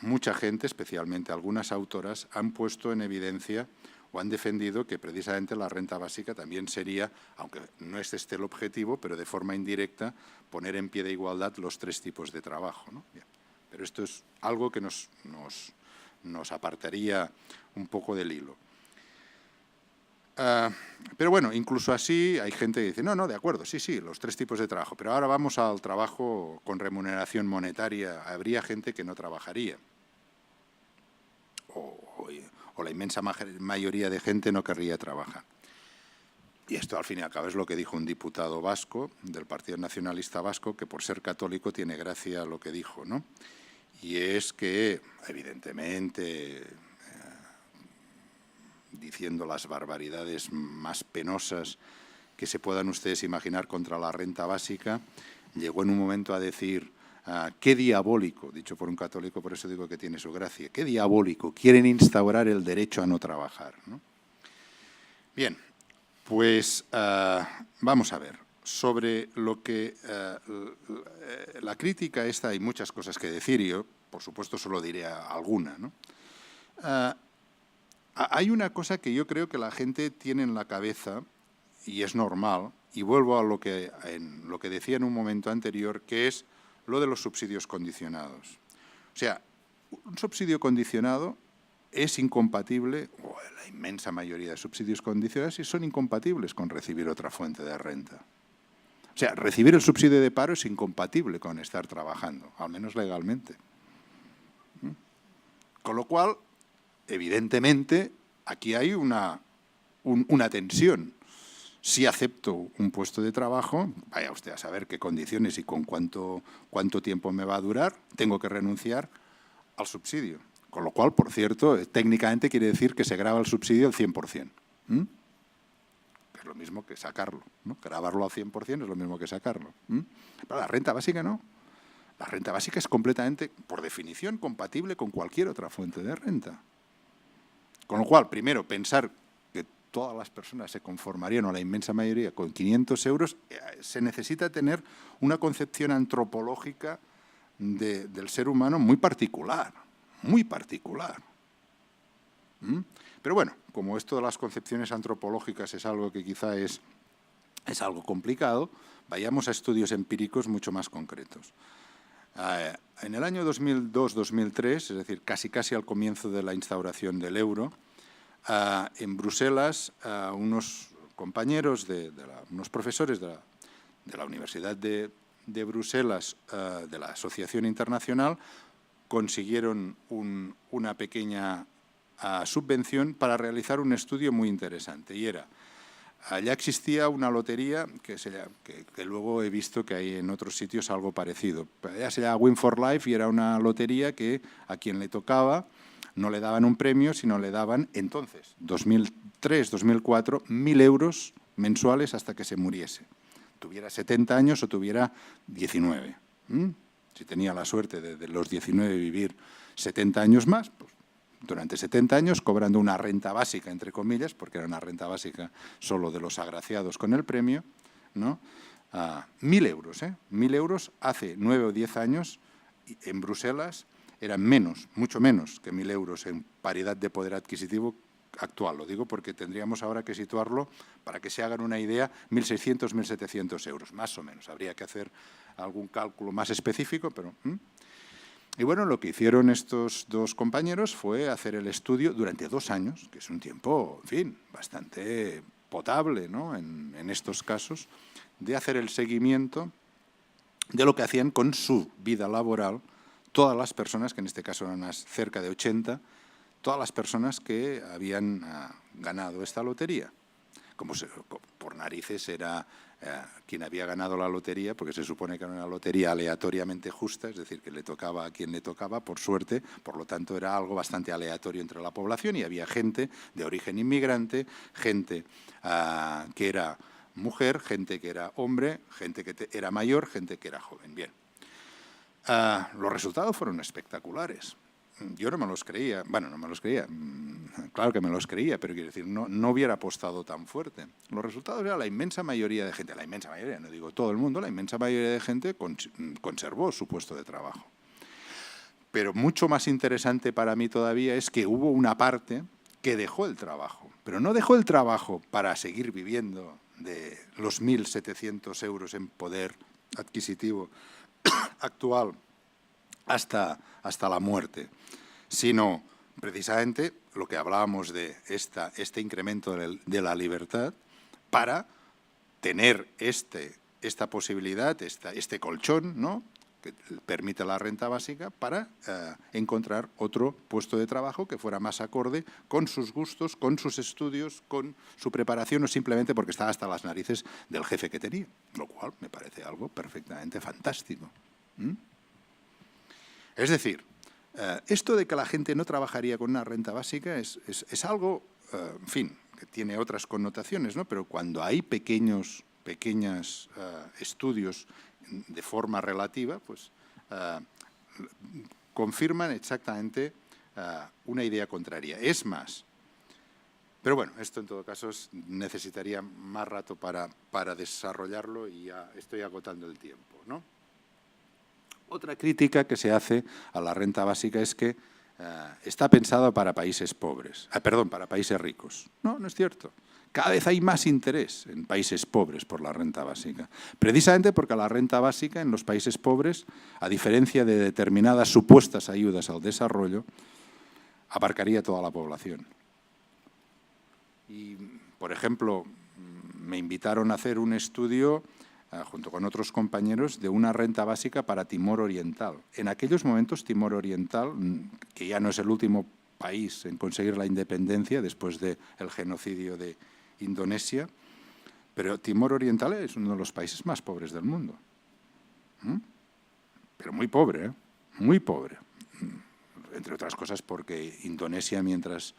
Speaker 2: mucha gente, especialmente algunas autoras, han puesto en evidencia o han defendido que precisamente la renta básica también sería, aunque no es este el objetivo, pero de forma indirecta, poner en pie de igualdad los 3 tipos de trabajo, ¿no? Bien. Pero esto es algo que nos apartaría un poco del hilo. Pero bueno, incluso así hay gente que dice, no, de acuerdo, sí, los 3 tipos de trabajo, pero ahora vamos al trabajo con remuneración monetaria. Habría gente que no trabajaría. O la inmensa mayoría de gente no querría trabajar. Y esto, al fin y al cabo, es lo que dijo un diputado vasco del Partido Nacionalista Vasco, que por ser católico tiene gracia lo que dijo, ¿no? Y es que, evidentemente, diciendo las barbaridades más penosas que se puedan ustedes imaginar contra la renta básica, llegó en un momento a decir, qué diabólico, dicho por un católico, por eso digo que tiene su gracia, qué diabólico, quieren instaurar el derecho a no trabajar, ¿no? Bien, pues vamos a ver, sobre lo que la crítica esta, hay muchas cosas que decir y yo, por supuesto, solo diré alguna, ¿no? Hay una cosa que yo creo que la gente tiene en la cabeza, y es normal, y vuelvo a lo que decía en un momento anterior, que es lo de los subsidios condicionados. O sea, un subsidio condicionado es incompatible, o la inmensa mayoría de subsidios condicionados son incompatibles con recibir otra fuente de renta. O sea, recibir el subsidio de paro es incompatible con estar trabajando, al menos legalmente. Con lo cual, evidentemente, aquí hay una tensión. Si acepto un puesto de trabajo, vaya usted a saber qué condiciones y con cuánto tiempo me va a durar, tengo que renunciar al subsidio. Con lo cual, por cierto, técnicamente quiere decir que se grava el subsidio al 100%. Que es lo mismo que sacarlo, ¿no? Gravarlo al 100% es lo mismo que sacarlo. Pero la renta básica no. La renta básica es completamente, por definición, compatible con cualquier otra fuente de renta. Con lo cual, primero, pensar que todas las personas se conformarían, o la inmensa mayoría, con 500 euros, se necesita tener una concepción antropológica del ser humano muy particular, muy particular. Pero bueno, como esto de las concepciones antropológicas es algo que quizá es es algo complicado, vayamos a estudios empíricos mucho más concretos. En el año 2002-2003, es decir, casi al comienzo de la instauración del euro, en Bruselas, unos compañeros, unos profesores de la Universidad de Bruselas, de la Asociación Internacional, consiguieron una pequeña subvención para realizar un estudio muy interesante. Y era, allá existía una lotería que luego he visto que hay en otros sitios algo parecido. Allá se llama Win for Life y era una lotería que a quien le tocaba no le daban un premio, sino le daban entonces, 2003, 2004, 1.000 euros mensuales hasta que se muriese. Tuviera 70 años o tuviera 19. Si tenía la suerte de los 19 vivir 70 años más, pues durante 70 años cobrando una renta básica, entre comillas, porque era una renta básica solo de los agraciados con el premio, ¿no? 1.000 euros, 1.000 euros hace 9 o 10 años en Bruselas eran menos, mucho menos que 1.000 euros en paridad de poder adquisitivo actual. Lo digo porque tendríamos ahora que situarlo, para que se hagan una idea, 1.600, 1.700 euros, más o menos. Habría que hacer algún cálculo más específico, pero... Y bueno, lo que hicieron estos dos compañeros fue hacer el estudio durante 2 años, que es un tiempo, en fin, bastante potable, ¿no?, en estos casos, de hacer el seguimiento de lo que hacían con su vida laboral todas las personas, que en este caso eran cerca de 80, todas las personas que habían ganado esta lotería. Como por narices era quien había ganado la lotería, porque se supone que era una lotería aleatoriamente justa, es decir, que le tocaba a quien le tocaba, por suerte, por lo tanto era algo bastante aleatorio entre la población y había gente de origen inmigrante, gente que era mujer, gente que era hombre, gente que era mayor, gente que era joven. Bien. Los resultados fueron espectaculares. Yo no me los creía, bueno, no me los creía, claro que me los creía, pero quiero decir, no hubiera apostado tan fuerte. Los resultados eran la inmensa mayoría de gente, la inmensa mayoría, no digo todo el mundo, la inmensa mayoría de gente conservó su puesto de trabajo. Pero mucho más interesante para mí todavía es que hubo una parte que dejó el trabajo, pero no dejó el trabajo para seguir viviendo de los 1.700 euros en poder adquisitivo actual hasta la muerte, sino precisamente lo que hablábamos de este incremento de la libertad para tener esta posibilidad, este colchón, ¿no?, que permite la renta básica para encontrar otro puesto de trabajo que fuera más acorde con sus gustos, con sus estudios, con su preparación o simplemente porque estaba hasta las narices del jefe que tenía, lo cual me parece algo perfectamente fantástico. Es decir, esto de que la gente no trabajaría con una renta básica es algo, en fin, que tiene otras connotaciones, ¿no? Pero cuando hay pequeños estudios de forma relativa, pues confirman exactamente una idea contraria. Es más, pero bueno, esto en todo caso necesitaría más rato para desarrollarlo y ya estoy agotando el tiempo, ¿no? Otra crítica que se hace a la renta básica es que está pensada para países pobres, para países ricos. No es cierto. Cada vez hay más interés en países pobres por la renta básica, precisamente porque la renta básica en los países pobres, a diferencia de determinadas supuestas ayudas al desarrollo, abarcaría toda la población. Y, por ejemplo, me invitaron a hacer un estudio junto con otros compañeros, de una renta básica para Timor Oriental. En aquellos momentos, Timor Oriental, que ya no es el último país en conseguir la independencia después del genocidio de Indonesia, pero Timor Oriental es uno de los países más pobres del mundo. Pero muy pobre, ¿eh? Muy pobre. Entre otras cosas porque Indonesia, mientras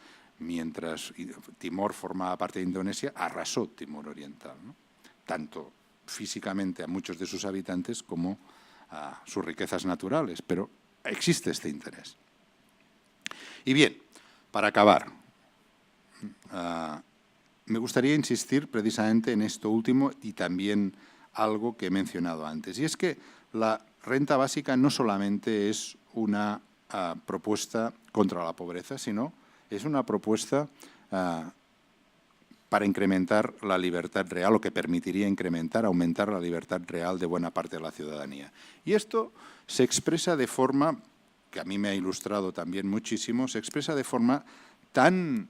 Speaker 2: Timor formaba parte de Indonesia, arrasó Timor Oriental, ¿no? Tanto físicamente a muchos de sus habitantes como a sus riquezas naturales, pero existe este interés. Y bien, para acabar, me gustaría insistir precisamente en esto último y también algo que he mencionado antes, y es que la renta básica no solamente es una propuesta contra la pobreza, sino es una propuesta para incrementar la libertad real, o que permitiría aumentar la libertad real de buena parte de la ciudadanía. Y esto se expresa de forma, que a mí me ha ilustrado también muchísimo, se expresa de forma tan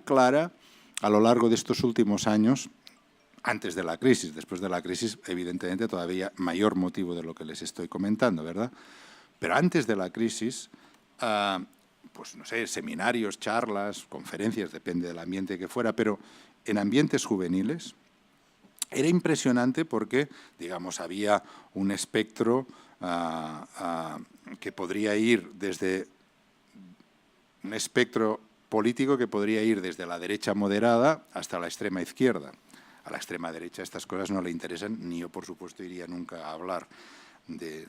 Speaker 2: clara a lo largo de estos últimos años, antes de la crisis. Después de la crisis, evidentemente, todavía mayor motivo de lo que les estoy comentando, ¿verdad? Pero antes de la crisis, pues no sé, seminarios, charlas, conferencias, depende del ambiente que fuera, pero en ambientes juveniles era impresionante porque, digamos, había un espectro que podría ir desde un espectro político que podría ir desde la derecha moderada hasta la extrema izquierda. A la extrema derecha estas cosas no le interesan, ni yo, por supuesto, iría nunca a hablar de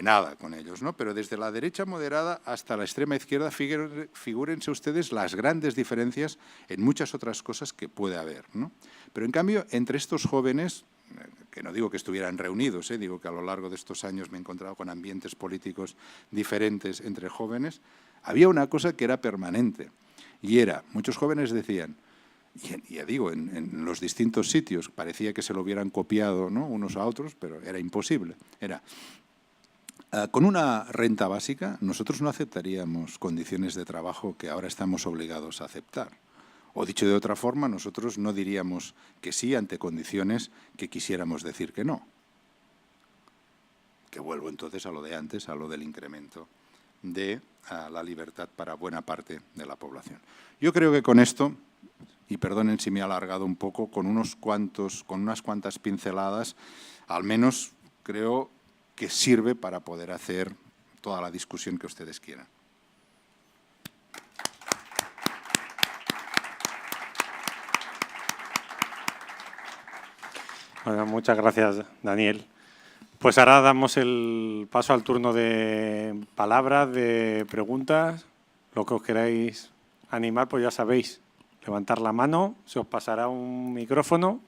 Speaker 2: nada con ellos, ¿no? Pero desde la derecha moderada hasta la extrema izquierda, figúrense ustedes las grandes diferencias en muchas otras cosas que puede haber, ¿no? Pero en cambio, entre estos jóvenes, que no digo que estuvieran reunidos, digo que a lo largo de estos años me he encontrado con ambientes políticos diferentes entre jóvenes, había una cosa que era permanente, y era, muchos jóvenes decían, y ya digo, en los distintos sitios, parecía que se lo hubieran copiado, ¿no?, unos a otros, pero era imposible. Era, con una renta básica, nosotros no aceptaríamos condiciones de trabajo que ahora estamos obligados a aceptar. O dicho de otra forma, nosotros no diríamos que sí ante condiciones que quisiéramos decir que no. Que vuelvo entonces a lo de antes, a lo del incremento de la libertad para buena parte de la población. Yo creo que con esto, y perdonen si me he alargado un poco, con unas cuantas pinceladas, al menos creo que sirve para poder hacer toda la discusión que ustedes quieran.
Speaker 1: Bueno, muchas gracias, Daniel. Pues ahora damos el paso al turno de palabras, de preguntas. Lo que os queráis animar, pues ya sabéis, levantar la mano, se os pasará un micrófono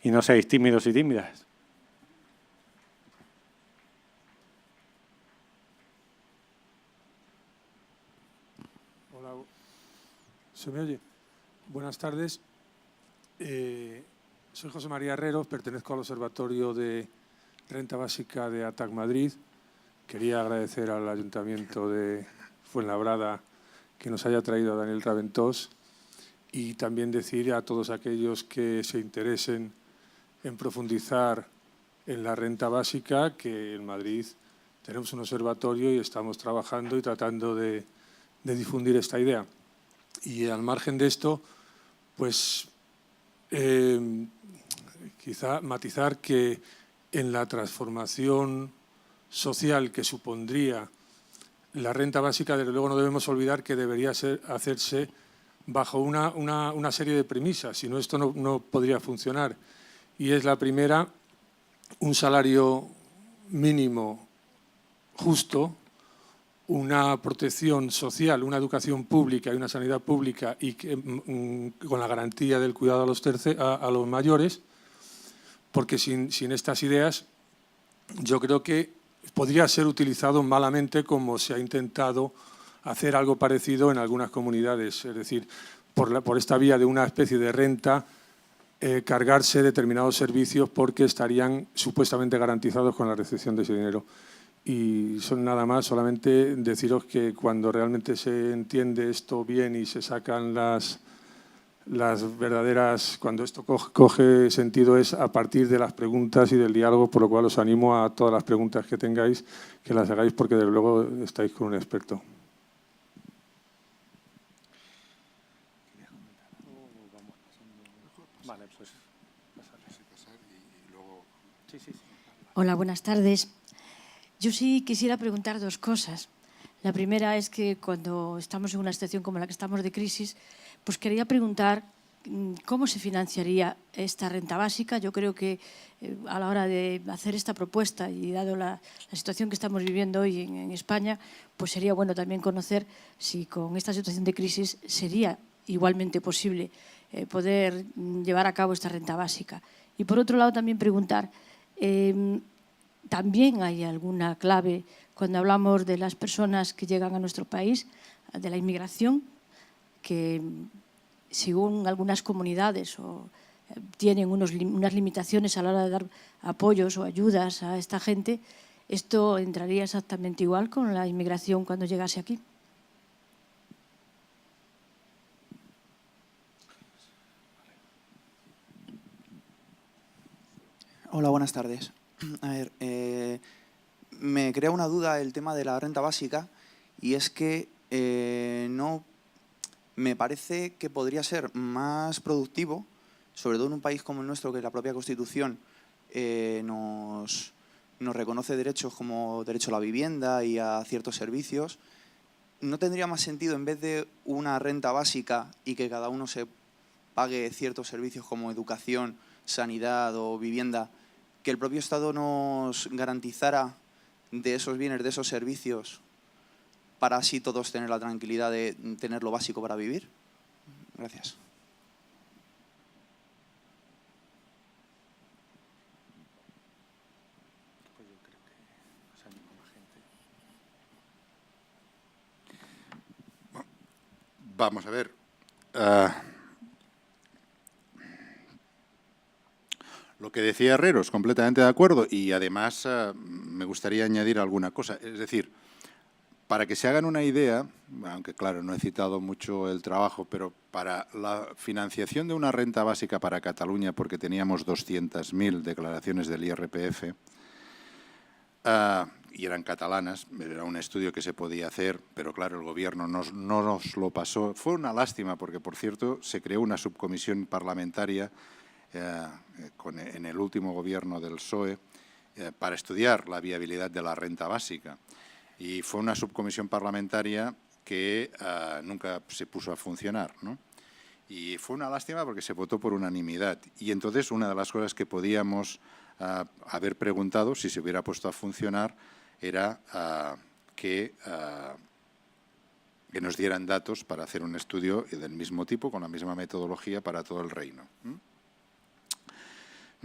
Speaker 1: y no seáis tímidos y tímidas.
Speaker 3: Hola, ¿se me oye? Buenas tardes. Soy José María Herrero, pertenezco al Observatorio de Renta Básica de ATAC Madrid. Quería agradecer al Ayuntamiento de Fuenlabrada que nos haya traído a Daniel Raventós y también decir a todos aquellos que se interesen en profundizar en la renta básica que en Madrid tenemos un observatorio y estamos trabajando y tratando de difundir esta idea. Y al margen de esto, pues quizá matizar que en la transformación social que supondría la renta básica, desde luego no debemos olvidar que debería hacerse bajo una serie de premisas, si no esto no podría funcionar. Y es la primera, un salario mínimo justo, una protección social, una educación pública y una sanidad pública y con la garantía del cuidado a los mayores, porque sin estas ideas yo creo que podría ser utilizado malamente como se ha intentado hacer algo parecido en algunas comunidades, es decir, por esta vía de una especie de renta, cargarse determinados servicios porque estarían supuestamente garantizados con la recepción de ese dinero. Y nada más, solamente deciros que cuando realmente se entiende esto bien y se sacan las verdaderas, cuando esto coge sentido es a partir de las preguntas y del diálogo, por lo cual os animo a todas las preguntas que tengáis, que las hagáis porque desde luego estáis con un experto.
Speaker 4: Hola, buenas tardes. Yo sí quisiera preguntar dos cosas. La primera es que cuando estamos en una situación como la que estamos de crisis, pues quería preguntar cómo se financiaría esta renta básica. Yo creo que a la hora de hacer esta propuesta y dado la situación que estamos viviendo hoy en España, pues sería bueno también conocer si con esta situación de crisis sería igualmente posible poder llevar a cabo esta renta básica. Y por otro lado también preguntar, también hay alguna clave cuando hablamos de las personas que llegan a nuestro país, de la inmigración, que según algunas comunidades tienen unas limitaciones a la hora de dar apoyos o ayudas a esta gente, ¿esto entraría exactamente igual con la inmigración cuando llegase aquí?
Speaker 5: Hola, buenas tardes. A ver, me crea una duda el tema de la renta básica, y es que no me parece que podría ser más productivo, sobre todo en un país como el nuestro, que la propia Constitución nos reconoce derechos como derecho a la vivienda y a ciertos servicios. ¿No tendría más sentido, en vez de una renta básica y que cada uno se pague ciertos servicios como educación, sanidad o vivienda, que el propio Estado nos garantizara de esos bienes, de esos servicios, para así todos tener la tranquilidad de tener lo básico para vivir? Gracias.
Speaker 2: Vamos a ver. Lo que decía Herreros, completamente de acuerdo, y además me gustaría añadir alguna cosa. Es decir, para que se hagan una idea, aunque claro, no he citado mucho el trabajo, pero para la financiación de una renta básica para Cataluña, porque teníamos 200.000 declaraciones del IRPF, y eran catalanas, era un estudio que se podía hacer, pero claro, el Gobierno no nos lo pasó. Fue una lástima porque, por cierto, se creó una subcomisión parlamentaria en el último Gobierno del PSOE para estudiar la viabilidad de la renta básica. Y fue una subcomisión parlamentaria que nunca se puso a funcionar, ¿no? Y fue una lástima porque se votó por unanimidad. Y entonces una de las cosas que podíamos haber preguntado, si se hubiera puesto a funcionar, era que nos dieran datos para hacer un estudio del mismo tipo, con la misma metodología para todo el reino.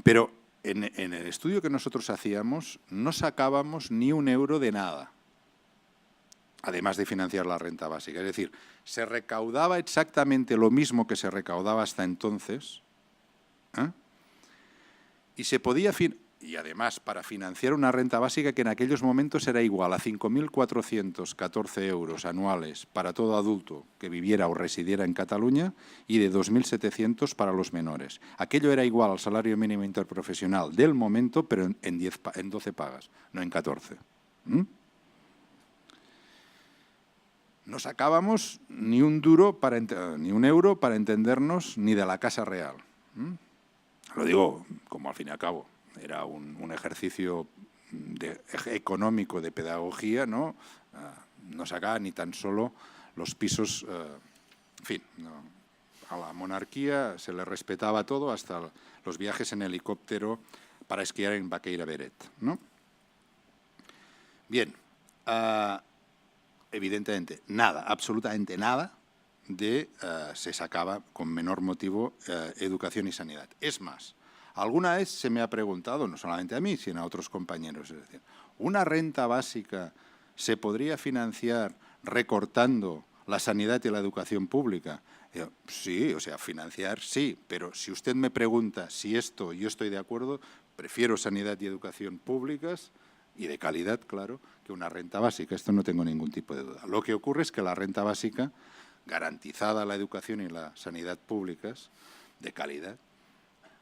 Speaker 2: Pero en el estudio que nosotros hacíamos no sacábamos ni un euro de nada, además de financiar la renta básica. Es decir, se recaudaba exactamente lo mismo que se recaudaba hasta entonces, y se podía y además para financiar una renta básica que en aquellos momentos era igual a 5.414 euros anuales para todo adulto que viviera o residiera en Cataluña y de 2.700 para los menores. Aquello era igual al salario mínimo interprofesional del momento, pero en 12 pagas, no en 14. No sacábamos ni un euro para entendernos, ni de la Casa Real. Lo digo como al fin y al cabo. Era un ejercicio económico de pedagogía, ¿no? No sacaba ni tan solo los pisos, en fin, ¿no? A la monarquía se le respetaba todo, hasta los viajes en helicóptero para esquiar en Baqueira Beret, ¿no? Bien, evidentemente nada, absolutamente nada se sacaba con menor motivo educación y sanidad. Es más, alguna vez se me ha preguntado, no solamente a mí, sino a otros compañeros, es decir, ¿una renta básica se podría financiar recortando la sanidad y la educación pública? Sí, o sea, financiar sí, pero si usted me pregunta si yo estoy de acuerdo, prefiero sanidad y educación públicas y de calidad, claro, que una renta básica. Esto no tengo ningún tipo de duda. Lo que ocurre es que la renta básica, garantizada la educación y la sanidad públicas de calidad,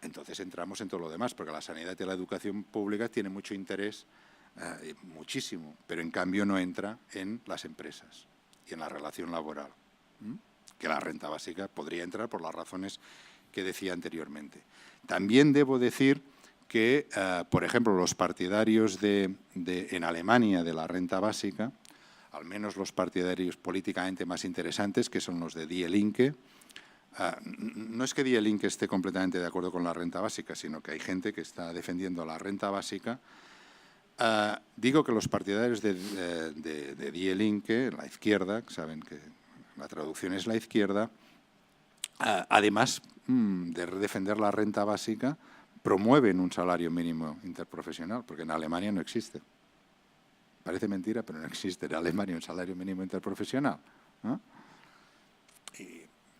Speaker 2: entonces entramos en todo lo demás, porque la sanidad y la educación pública tienen mucho interés, muchísimo, pero en cambio no entra en las empresas y en la relación laboral, que la renta básica podría entrar por las razones que decía anteriormente. También debo decir que, por ejemplo, los partidarios en Alemania de la renta básica, al menos los partidarios políticamente más interesantes, que son los de Die Linke, no es que Die Linke esté completamente de acuerdo con la renta básica, sino que hay gente que está defendiendo la renta básica. Digo que los partidarios de Die Linke, la izquierda, saben que la traducción es la izquierda, además de defender la renta básica, promueven un salario mínimo interprofesional, porque en Alemania no existe. Parece mentira, pero no existe en Alemania un salario mínimo interprofesional, ¿no?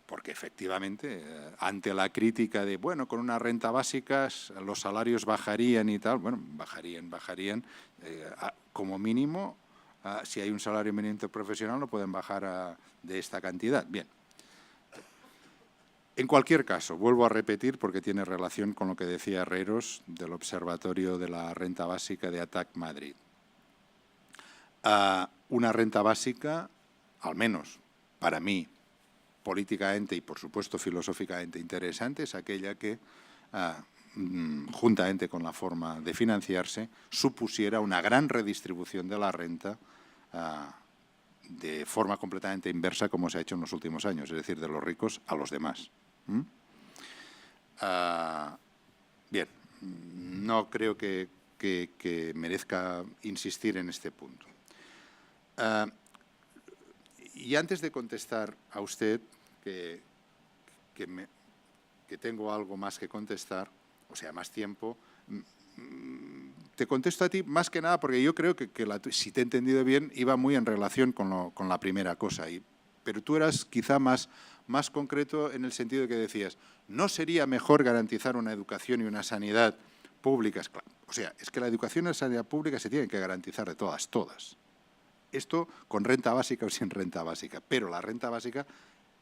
Speaker 2: porque efectivamente, ante la crítica de, bueno, con unas rentas básicas los salarios bajarían y tal, bueno, bajarían, como mínimo, si hay un salario mínimo interprofesional, no pueden bajar de esta cantidad. Bien. En cualquier caso, vuelvo a repetir, porque tiene relación con lo que decía Herreros del Observatorio de la Renta Básica de ATAC Madrid. Una renta básica, al menos para mí, políticamente y, por supuesto, filosóficamente interesante, es aquella que, juntamente con la forma de financiarse, supusiera una gran redistribución de la renta de forma completamente inversa, como se ha hecho en los últimos años, es decir, de los ricos a los demás. Bien, no creo que merezca insistir en este punto. Y antes de contestar a usted, que tengo algo más que contestar, o sea, más tiempo, te contesto a ti más que nada porque yo creo que si te he entendido bien, iba muy en relación con la primera cosa. Pero tú eras quizá más concreto en el sentido de que decías, ¿no sería mejor garantizar una educación y una sanidad públicas? O sea, es que la educación y la sanidad pública se tienen que garantizar de todas. Esto con renta básica o sin renta básica, pero la renta básica,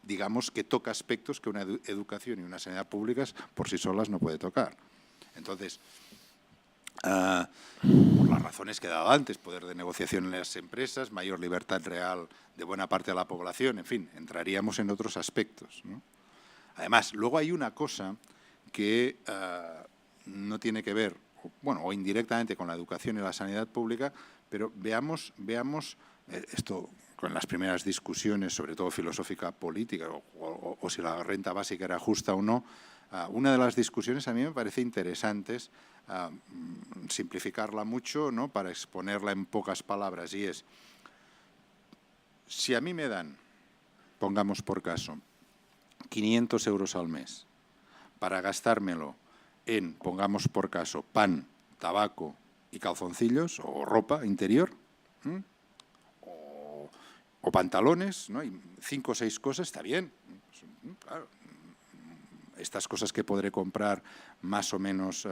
Speaker 2: digamos que toca aspectos que una educación y una sanidad públicas por sí solas no puede tocar. Entonces, por las razones que he dado antes, poder de negociación en las empresas, mayor libertad real de buena parte de la población, en fin, entraríamos en otros aspectos, ¿no? Además, luego hay una cosa que no tiene que ver, bueno, o indirectamente con la educación y la sanidad pública, pero veamos esto con las primeras discusiones, sobre todo filosófica política, o si la renta básica era justa o no. Una de las discusiones a mí me parece interesantes, simplificarla mucho, ¿no?, para exponerla en pocas palabras, y es, si a mí me dan, pongamos por caso, 500 euros al mes para gastármelo en, pongamos por caso, pan, tabaco y calzoncillos o ropa interior, o pantalones, ¿no?, y 5 o 6 cosas, está bien. Claro, estas cosas que podré comprar más o menos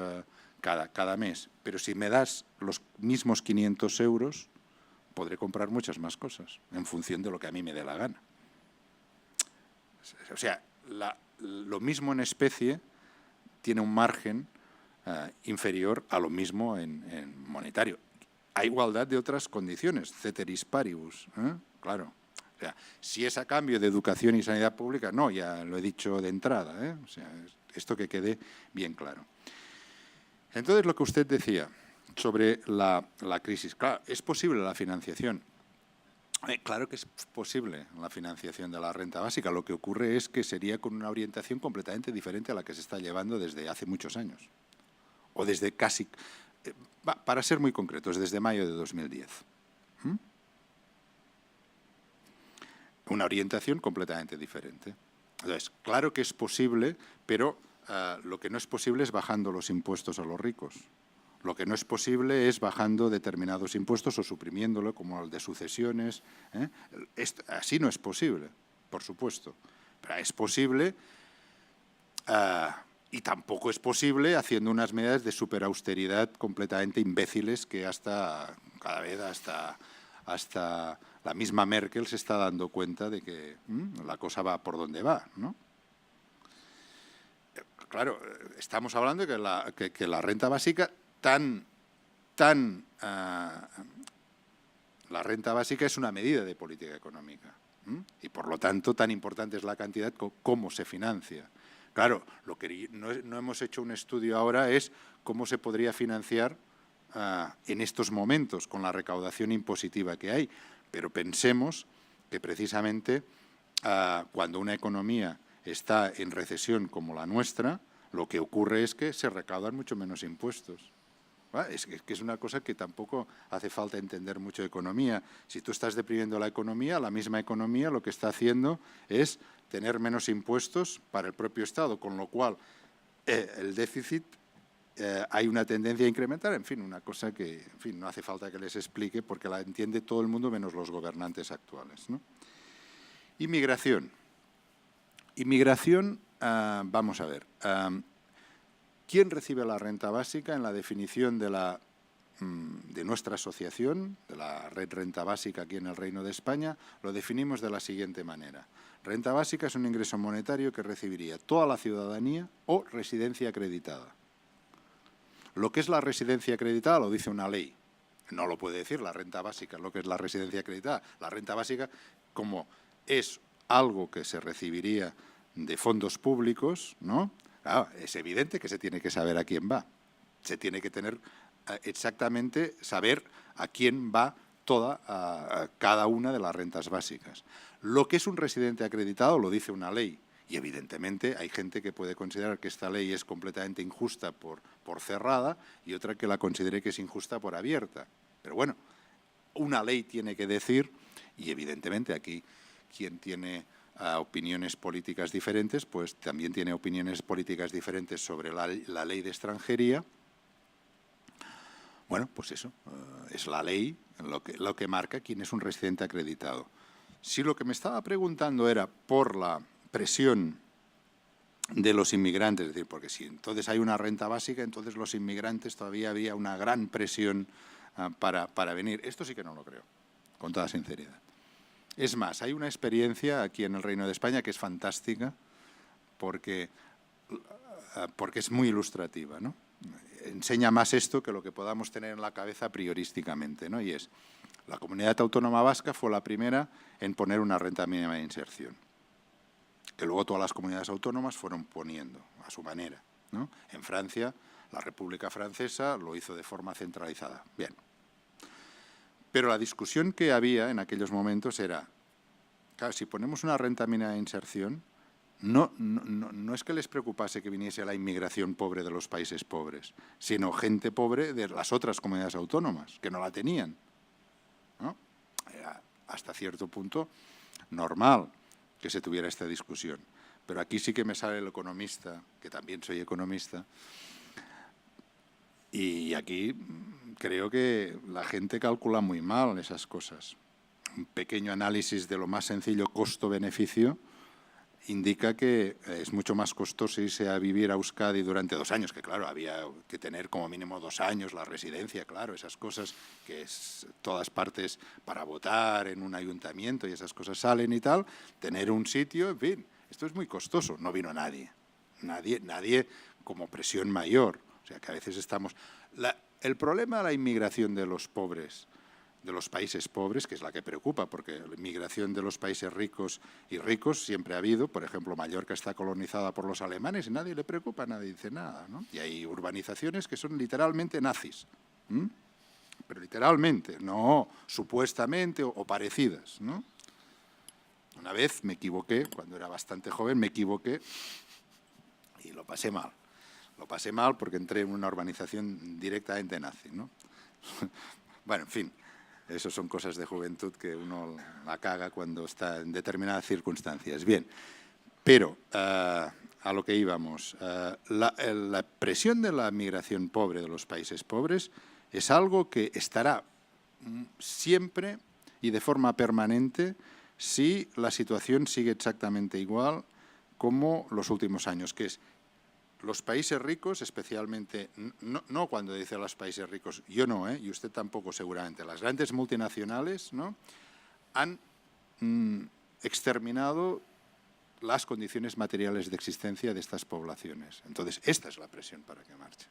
Speaker 2: cada mes, pero si me das los mismos 500 euros, podré comprar muchas más cosas en función de lo que a mí me dé la gana. O sea, lo mismo en especie tiene un margen inferior a lo mismo en monetario. A igualdad de otras condiciones, ceteris paribus, claro. O sea, si es a cambio de educación y sanidad pública, no, ya lo he dicho de entrada, o sea, esto que quede bien claro. Entonces, lo que usted decía sobre la crisis, claro, ¿es posible la financiación? Claro que es posible la financiación de la renta básica. Lo que ocurre es que sería con una orientación completamente diferente a la que se está llevando desde hace muchos años. O desde casi, para ser muy concretos, desde mayo de 2010. Una orientación completamente diferente. Entonces, claro que es posible, pero lo que no es posible es bajando los impuestos a los ricos. Lo que no es posible es bajando determinados impuestos o suprimiéndolo, como el de sucesiones. Así no es posible, por supuesto. Pero es posible, y tampoco es posible haciendo unas medidas de superausteridad completamente imbéciles que cada vez hasta la misma Merkel se está dando cuenta de que la cosa va por donde va, ¿no? Claro, estamos hablando de que la renta básica la renta básica es una medida de política económica, y por lo tanto tan importante es la cantidad como se financia. Claro, lo que no hemos hecho un estudio ahora es cómo se podría financiar en estos momentos con la recaudación impositiva que hay, pero pensemos que precisamente cuando una economía está en recesión como la nuestra, lo que ocurre es que se recaudan mucho menos impuestos. Es que es una cosa que tampoco hace falta entender mucho de economía. Si tú estás deprimiendo la misma economía lo que está haciendo es tener menos impuestos para el propio Estado, con lo cual el déficit hay una tendencia a incrementar. En fin, una cosa que no hace falta que les explique porque la entiende todo el mundo menos los gobernantes actuales, ¿no? Inmigración. Inmigración, vamos a ver. ¿Quién recibe la renta básica? En la definición de nuestra asociación, de la red Renta Básica aquí en el Reino de España, lo definimos de la siguiente manera. Renta básica es un ingreso monetario que recibiría toda la ciudadanía o residencia acreditada. Lo que es la residencia acreditada lo dice una ley. No lo puede decir la renta básica, lo que es la residencia acreditada. La renta básica, como es algo que se recibiría de fondos públicos, ¿no? Claro, es evidente que se tiene que saber a quién va. Se tiene que tener exactamente, saber a quién va a cada una de las rentas básicas. Lo que es un residente acreditado lo dice una ley. Y evidentemente hay gente que puede considerar que esta ley es completamente injusta por cerrada y otra que la considere que es injusta por abierta. Pero bueno, una ley tiene que decir, y evidentemente aquí quien tiene opiniones políticas diferentes, pues también tiene opiniones políticas diferentes sobre la ley de extranjería. Bueno, pues eso, es la ley lo que marca quién es un residente acreditado. Si lo que me estaba preguntando era por la presión de los inmigrantes, es decir, porque si entonces hay una renta básica, entonces los inmigrantes todavía había una gran presión para venir. Esto sí que no lo creo, con toda sinceridad. Es más, hay una experiencia aquí en el Reino de España que es fantástica porque es muy ilustrativa, ¿no? Enseña más esto que lo que podamos tener en la cabeza priorísticamente, ¿no? Y es, la Comunidad Autónoma Vasca fue la primera en poner una renta mínima de inserción, que luego todas las comunidades autónomas fueron poniendo a su manera, ¿no? En Francia, la República Francesa lo hizo de forma centralizada. Bien. Pero la discusión que había en aquellos momentos era, claro, si ponemos una renta mínima de inserción, no es que les preocupase que viniese la inmigración pobre de los países pobres, sino gente pobre de las otras comunidades autónomas, que no la tenían, ¿no? Era hasta cierto punto normal que se tuviera esta discusión. Pero aquí sí que me sale el economista, que también soy economista, y aquí creo que la gente calcula muy mal esas cosas. Un pequeño análisis de lo más sencillo costo-beneficio indica que es mucho más costoso irse a vivir a Euskadi durante 2 años, que claro, había que tener como mínimo 2 años la residencia, claro, esas cosas que es todas partes para votar en un ayuntamiento y esas cosas salen y tal, tener un sitio, en fin, esto es muy costoso. No vino nadie como presión mayor, o sea que a veces estamos... El problema de la inmigración de los pobres, de los países pobres, que es la que preocupa, porque la inmigración de los países ricos siempre ha habido. Por ejemplo, Mallorca está colonizada por los alemanes y nadie le preocupa, nadie dice nada, ¿no? Y hay urbanizaciones que son literalmente nazis, pero literalmente, no supuestamente o parecidas, ¿no? Una vez me equivoqué, cuando era bastante joven, me equivoqué y lo pasé mal. Lo pasé mal porque entré en una urbanización directamente nazi, ¿no? Bueno, en fin. Esas son cosas de juventud que uno la caga cuando está en determinadas circunstancias. Bien, pero a lo que íbamos. La presión de la migración pobre de los países pobres es algo que estará siempre y de forma permanente si la situación sigue exactamente igual como los últimos años, que es los países ricos, especialmente, no cuando dice los países ricos, yo no, y usted tampoco seguramente, las grandes multinacionales, ¿no?, han exterminado las condiciones materiales de existencia de estas poblaciones. Entonces, esta es la presión para que marche.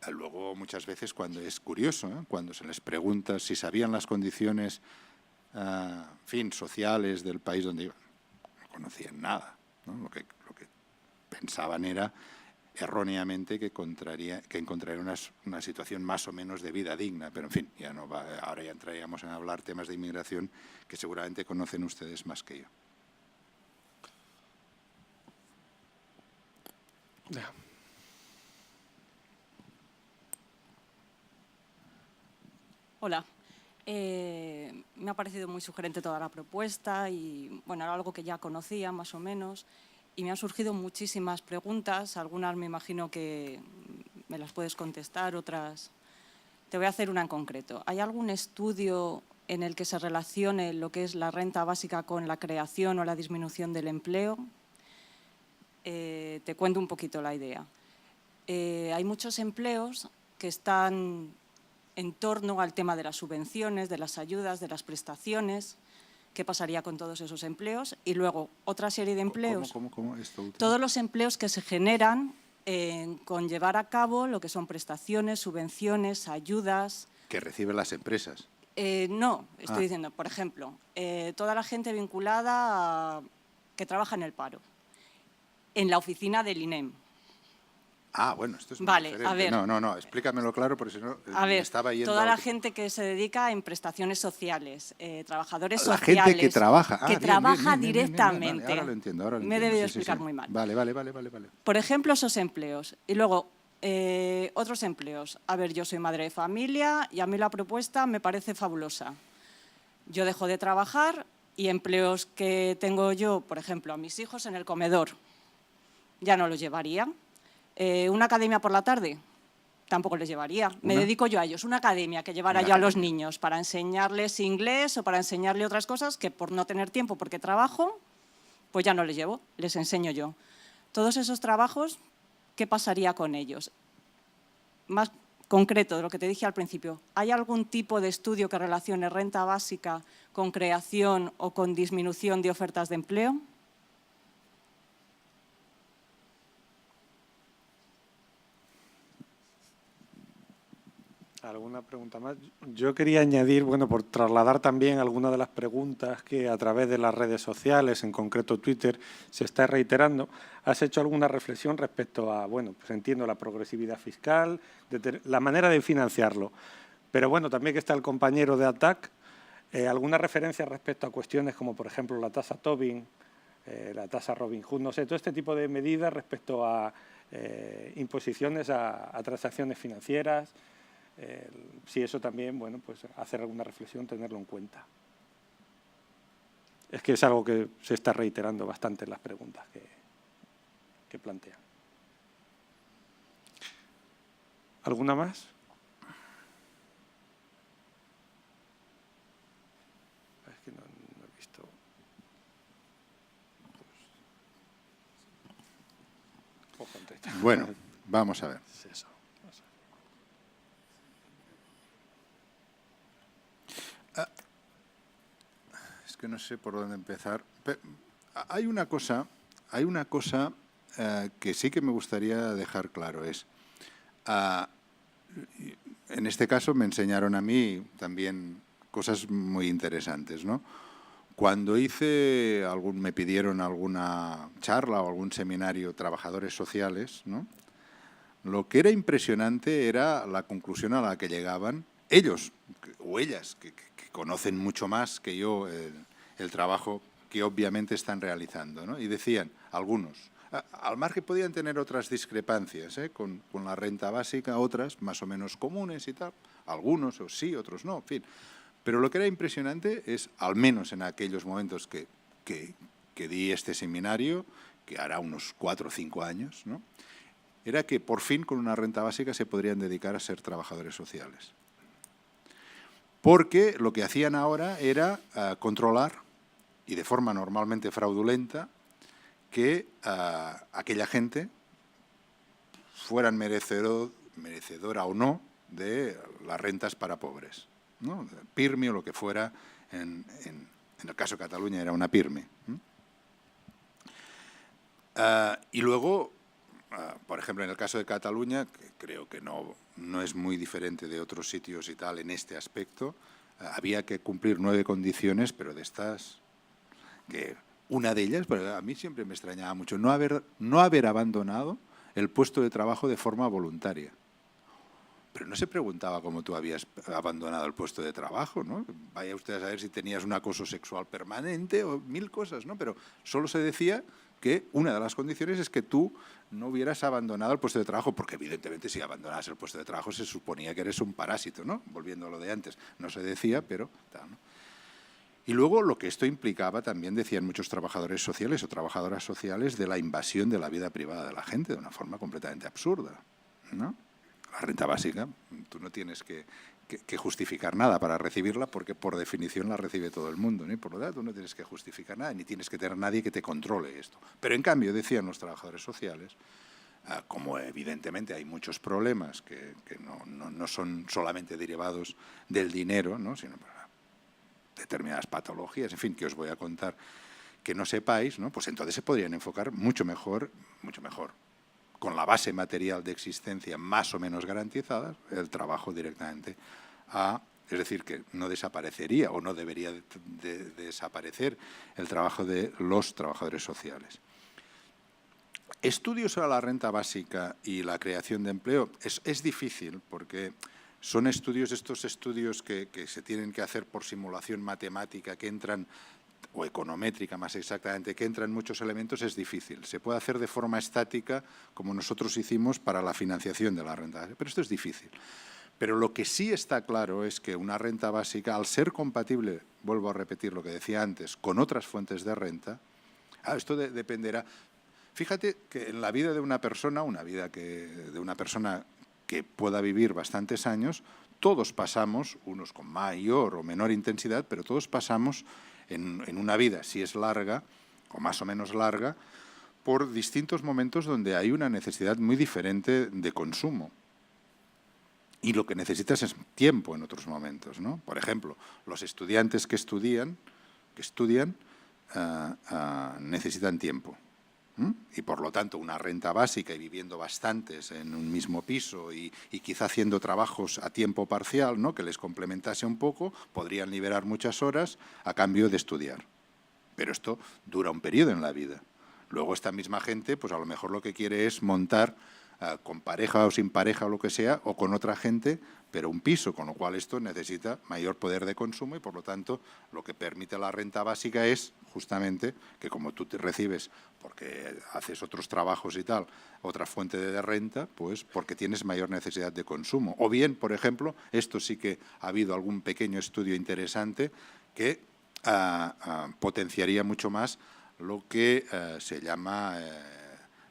Speaker 2: Luego, muchas veces, cuando es curioso, cuando se les pregunta si sabían las condiciones sociales del país donde iban, no conocían nada, ¿no? Lo que pensaban era erróneamente que encontrarían una situación más o menos de vida digna, pero en fin, ahora ya entraríamos a hablar temas de inmigración que seguramente conocen ustedes más que yo.
Speaker 1: Ya.
Speaker 6: Hola. Me ha parecido muy sugerente toda la propuesta y, bueno, era algo que ya conocía más o menos. Y me han surgido muchísimas preguntas, algunas me imagino que me las puedes contestar, otras... Te voy a hacer una en concreto. ¿Hay algún estudio en el que se relacione lo que es la renta básica con la creación o la disminución del empleo. Te cuento un poquito la idea. Hay muchos empleos que están en torno al tema de las subvenciones, de las ayudas, de las prestaciones. ¿Qué pasaría con todos esos empleos? Y luego, otra serie de empleos.
Speaker 2: ¿Cómo? Esto último.
Speaker 6: Todos los empleos que se generan con llevar a cabo lo que son prestaciones, subvenciones, ayudas.
Speaker 2: Que reciben las empresas.
Speaker 6: No, estoy diciendo, por ejemplo, toda la gente vinculada que trabaja en el paro, en la oficina del INEM.
Speaker 2: Bueno, esto es muy
Speaker 6: Vale,
Speaker 2: diferente.
Speaker 6: a ver.
Speaker 2: No, explícamelo claro, porque si no
Speaker 6: A
Speaker 2: me
Speaker 6: ver,
Speaker 2: estaba yendo
Speaker 6: toda
Speaker 2: a
Speaker 6: la
Speaker 2: otro-
Speaker 6: gente que se dedica en prestaciones sociales, trabajadores
Speaker 2: La
Speaker 6: sociales.
Speaker 2: gente que trabaja.
Speaker 6: Que
Speaker 2: bien,
Speaker 6: trabaja
Speaker 2: bien,
Speaker 6: directamente.
Speaker 2: Vale, ahora lo entiendo.
Speaker 6: Me he debido explicar muy mal.
Speaker 2: Vale.
Speaker 6: Por ejemplo, esos empleos. Y luego, otros empleos. A ver, yo soy madre de familia y a mí la propuesta me parece fabulosa. Yo dejo de trabajar y empleos que tengo yo, por ejemplo, a mis hijos en el comedor, ya no los llevaría. Una academia por la tarde, tampoco les llevaría. Me dedico yo a ellos. Una academia que llevara yo a los niños para enseñarles inglés o para enseñarles otras cosas que por no tener tiempo, porque trabajo, pues ya no les llevo, les enseño yo. Todos esos trabajos, ¿qué pasaría con ellos? Más concreto de lo que te dije al principio, ¿hay algún tipo de estudio que relacione renta básica con creación o con disminución de ofertas de empleo?
Speaker 1: ¿Alguna pregunta más? Yo quería añadir, bueno, por trasladar también algunas de las preguntas que a través de las redes sociales, en concreto Twitter, se está reiterando. ¿Has hecho alguna reflexión respecto a, bueno, pues entiendo la progresividad fiscal, la manera de financiarlo, pero bueno, también que está el compañero de ATAC, alguna referencia respecto a cuestiones como, por ejemplo, la tasa Tobin, la tasa Robin Hood, no sé, todo este tipo de medidas respecto a imposiciones a transacciones financieras? Si eso también, bueno, pues hacer alguna reflexión, tenerlo en cuenta. Es que es algo que se está reiterando bastante en las preguntas que plantean. ¿Alguna más? Es que no he visto. Pues, contesta.
Speaker 2: Bueno, vamos a ver.
Speaker 1: Es eso.
Speaker 2: Es que no sé por dónde empezar. Hay una cosa que sí que me gustaría dejar claro. En este caso me enseñaron a mí también cosas muy interesantes, ¿no? Cuando me pidieron alguna charla o algún seminario trabajadores sociales, ¿no? Lo que era impresionante era la conclusión a la que llegaban ellos o ellas, que conocen mucho más que yo el trabajo que obviamente están realizando, ¿no? Y decían, algunos, al margen podían tener otras discrepancias con la renta básica, otras más o menos comunes y tal, algunos o sí, otros no, en fin. Pero lo que era impresionante es, al menos en aquellos momentos que di este seminario, que hará unos 4 o 5 años, ¿no? Era que por fin con una renta básica se podrían dedicar a ser trabajadores sociales. Porque lo que hacían ahora era controlar, y de forma normalmente fraudulenta, que aquella gente fueran merecedora o no de las rentas para pobres, ¿no? PIRME o lo que fuera, en el caso de Cataluña era una PIRME. Y luego, por ejemplo, en el caso de Cataluña, que creo que no es muy diferente de otros sitios y tal en este aspecto, había que cumplir 9 condiciones, pero de estas, que una de ellas, pero a mí siempre me extrañaba mucho, no haber abandonado el puesto de trabajo de forma voluntaria. Pero no se preguntaba cómo tú habías abandonado el puesto de trabajo, ¿no? Vaya usted a saber si tenías un acoso sexual permanente o 1000 cosas, ¿no? Pero solo se decía que una de las condiciones es que tú no hubieras abandonado el puesto de trabajo, porque evidentemente si abandonabas el puesto de trabajo se suponía que eres un parásito, ¿no? Volviendo a lo de antes, no se decía, pero tal, ¿no? Y luego lo que esto implicaba también, decían muchos trabajadores sociales o trabajadoras sociales, de la invasión de la vida privada de la gente de una forma completamente absurda, ¿no? La renta básica, tú no tienes que justificar nada para recibirla porque por definición la recibe todo el mundo, ¿no? Y por lo tanto tú no tienes que justificar nada ni tienes que tener nadie que te controle esto. Pero en cambio, decían los trabajadores sociales, como evidentemente hay muchos problemas que no son solamente derivados del dinero, ¿no? Sino para determinadas patologías, en fin, que os voy a contar que no sepáis, ¿no? Pues entonces se podrían enfocar mucho mejor, con la base material de existencia más o menos garantizada, el trabajo directamente es decir, que no desaparecería o no debería de desaparecer el trabajo de los trabajadores sociales. Estudios sobre la renta básica y la creación de empleo es difícil porque son estos estudios que se tienen que hacer por simulación matemática, que entran, o econométrica más exactamente, que entran muchos elementos, es difícil. Se puede hacer de forma estática, como nosotros hicimos para la financiación de la renta básica, pero esto es difícil. Pero lo que sí está claro es que una renta básica, al ser compatible, vuelvo a repetir lo que decía antes, con otras fuentes de renta, esto dependerá. Fíjate que en la vida de una persona, que pueda vivir bastantes años, todos pasamos, unos con mayor o menor intensidad, pero todos pasamos en una vida, si es larga o más o menos larga, por distintos momentos donde hay una necesidad muy diferente de consumo. Y lo que necesitas es tiempo en otros momentos, ¿no? Por ejemplo, los estudiantes que estudian necesitan tiempo. Y por lo tanto una renta básica y viviendo bastantes en un mismo piso y quizá haciendo trabajos a tiempo parcial, ¿no? Que les complementase un poco, podrían liberar muchas horas a cambio de estudiar. Pero esto dura un periodo en la vida. Luego esta misma gente, pues a lo mejor lo que quiere es montar con pareja o sin pareja o lo que sea, o con otra gente, pero un piso, con lo cual esto necesita mayor poder de consumo y por lo tanto lo que permite la renta básica es justamente que como tú te recibes porque haces otros trabajos y tal, otra fuente de renta, pues porque tienes mayor necesidad de consumo. O bien, por ejemplo, esto sí que ha habido algún pequeño estudio interesante que potenciaría mucho más lo que se llama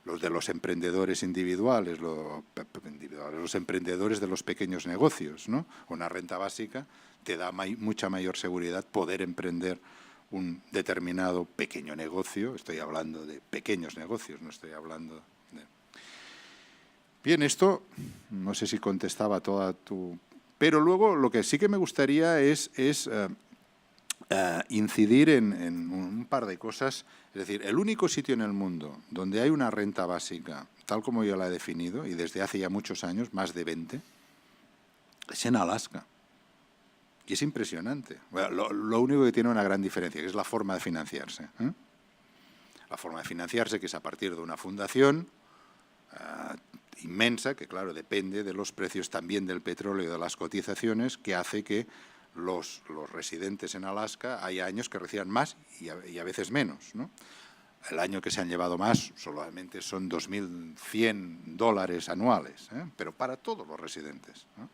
Speaker 2: los de los emprendedores individuales, los emprendedores de los pequeños negocios, ¿no? Una renta básica te da mucha mayor seguridad poder emprender un determinado pequeño negocio. Estoy hablando de pequeños negocios, no estoy hablando de... Bien, esto no sé si contestaba toda tu... Pero luego lo que sí que me gustaría es incidir en un par de cosas. Es decir, el único sitio en el mundo donde hay una renta básica, tal como yo la he definido, y desde hace ya muchos años, más de 20, es en Alaska. Y es impresionante. Bueno, lo único que tiene una gran diferencia, que es la forma de financiarse. La forma de financiarse, que es a partir de una fundación inmensa, que claro, depende de los precios también del petróleo y de las cotizaciones, que hace que los residentes en Alaska hay años que reciban más y a veces menos, ¿no? El año que se han llevado más solamente son $2.100 anuales, pero para todos los residentes, ¿no?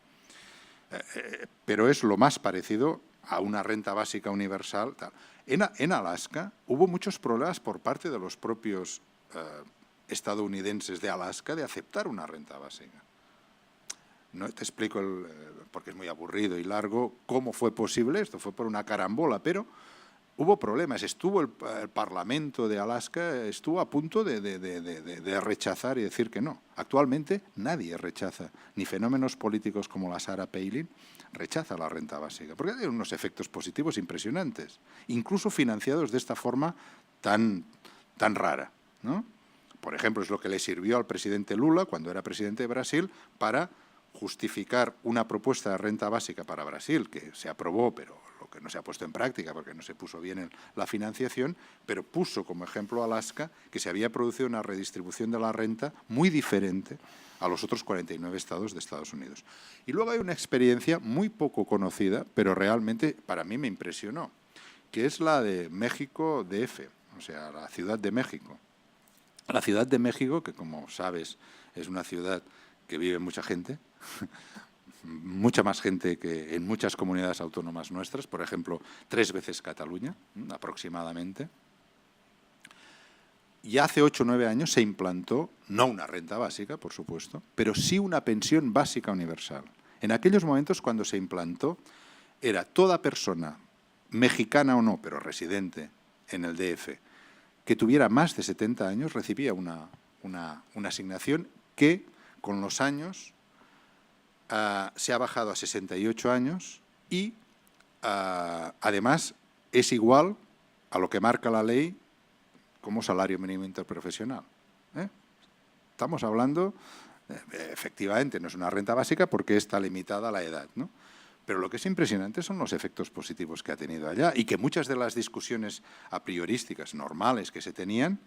Speaker 2: Pero es lo más parecido a una renta básica universal. Tal. En Alaska hubo muchos problemas por parte de los propios estadounidenses de Alaska de aceptar una renta básica. No te explico, porque es muy aburrido y largo, cómo fue posible. Esto fue por una carambola, pero hubo problemas. Estuvo el Parlamento de Alaska, estuvo a punto de rechazar y decir que no. Actualmente nadie rechaza, ni fenómenos políticos como la Sarah Palin rechaza la renta básica, porque hay unos efectos positivos impresionantes, incluso financiados de esta forma tan rara, ¿no? Por ejemplo, es lo que le sirvió al presidente Lula, cuando era presidente de Brasil, para justificar una propuesta de renta básica para Brasil, que se aprobó, pero lo que no se ha puesto en práctica porque no se puso bien en la financiación, pero puso como ejemplo Alaska, que se había producido una redistribución de la renta muy diferente a los otros 49 estados de Estados Unidos. Y luego hay una experiencia muy poco conocida, pero realmente para mí me impresionó, que es la de México DF, o sea, la Ciudad de México. La Ciudad de México, que como sabes es una ciudad que vive mucha gente, mucha más gente que en muchas comunidades autónomas nuestras, por ejemplo, 3 veces Cataluña, aproximadamente. ya hace 8 o 9 años se implantó, no una renta básica, por supuesto, pero sí una pensión básica universal. En aquellos momentos, cuando se implantó, era toda persona, mexicana o no, pero residente en el DF, que tuviera más de 70 años, recibía una asignación que, con los años, se ha bajado a 68 años y, además, es igual a lo que marca la ley como salario mínimo interprofesional. Estamos hablando, efectivamente, no es una renta básica porque está limitada a la edad, ¿no? Pero lo que es impresionante son los efectos positivos que ha tenido allá y que muchas de las discusiones a priorísticas normales que se tenían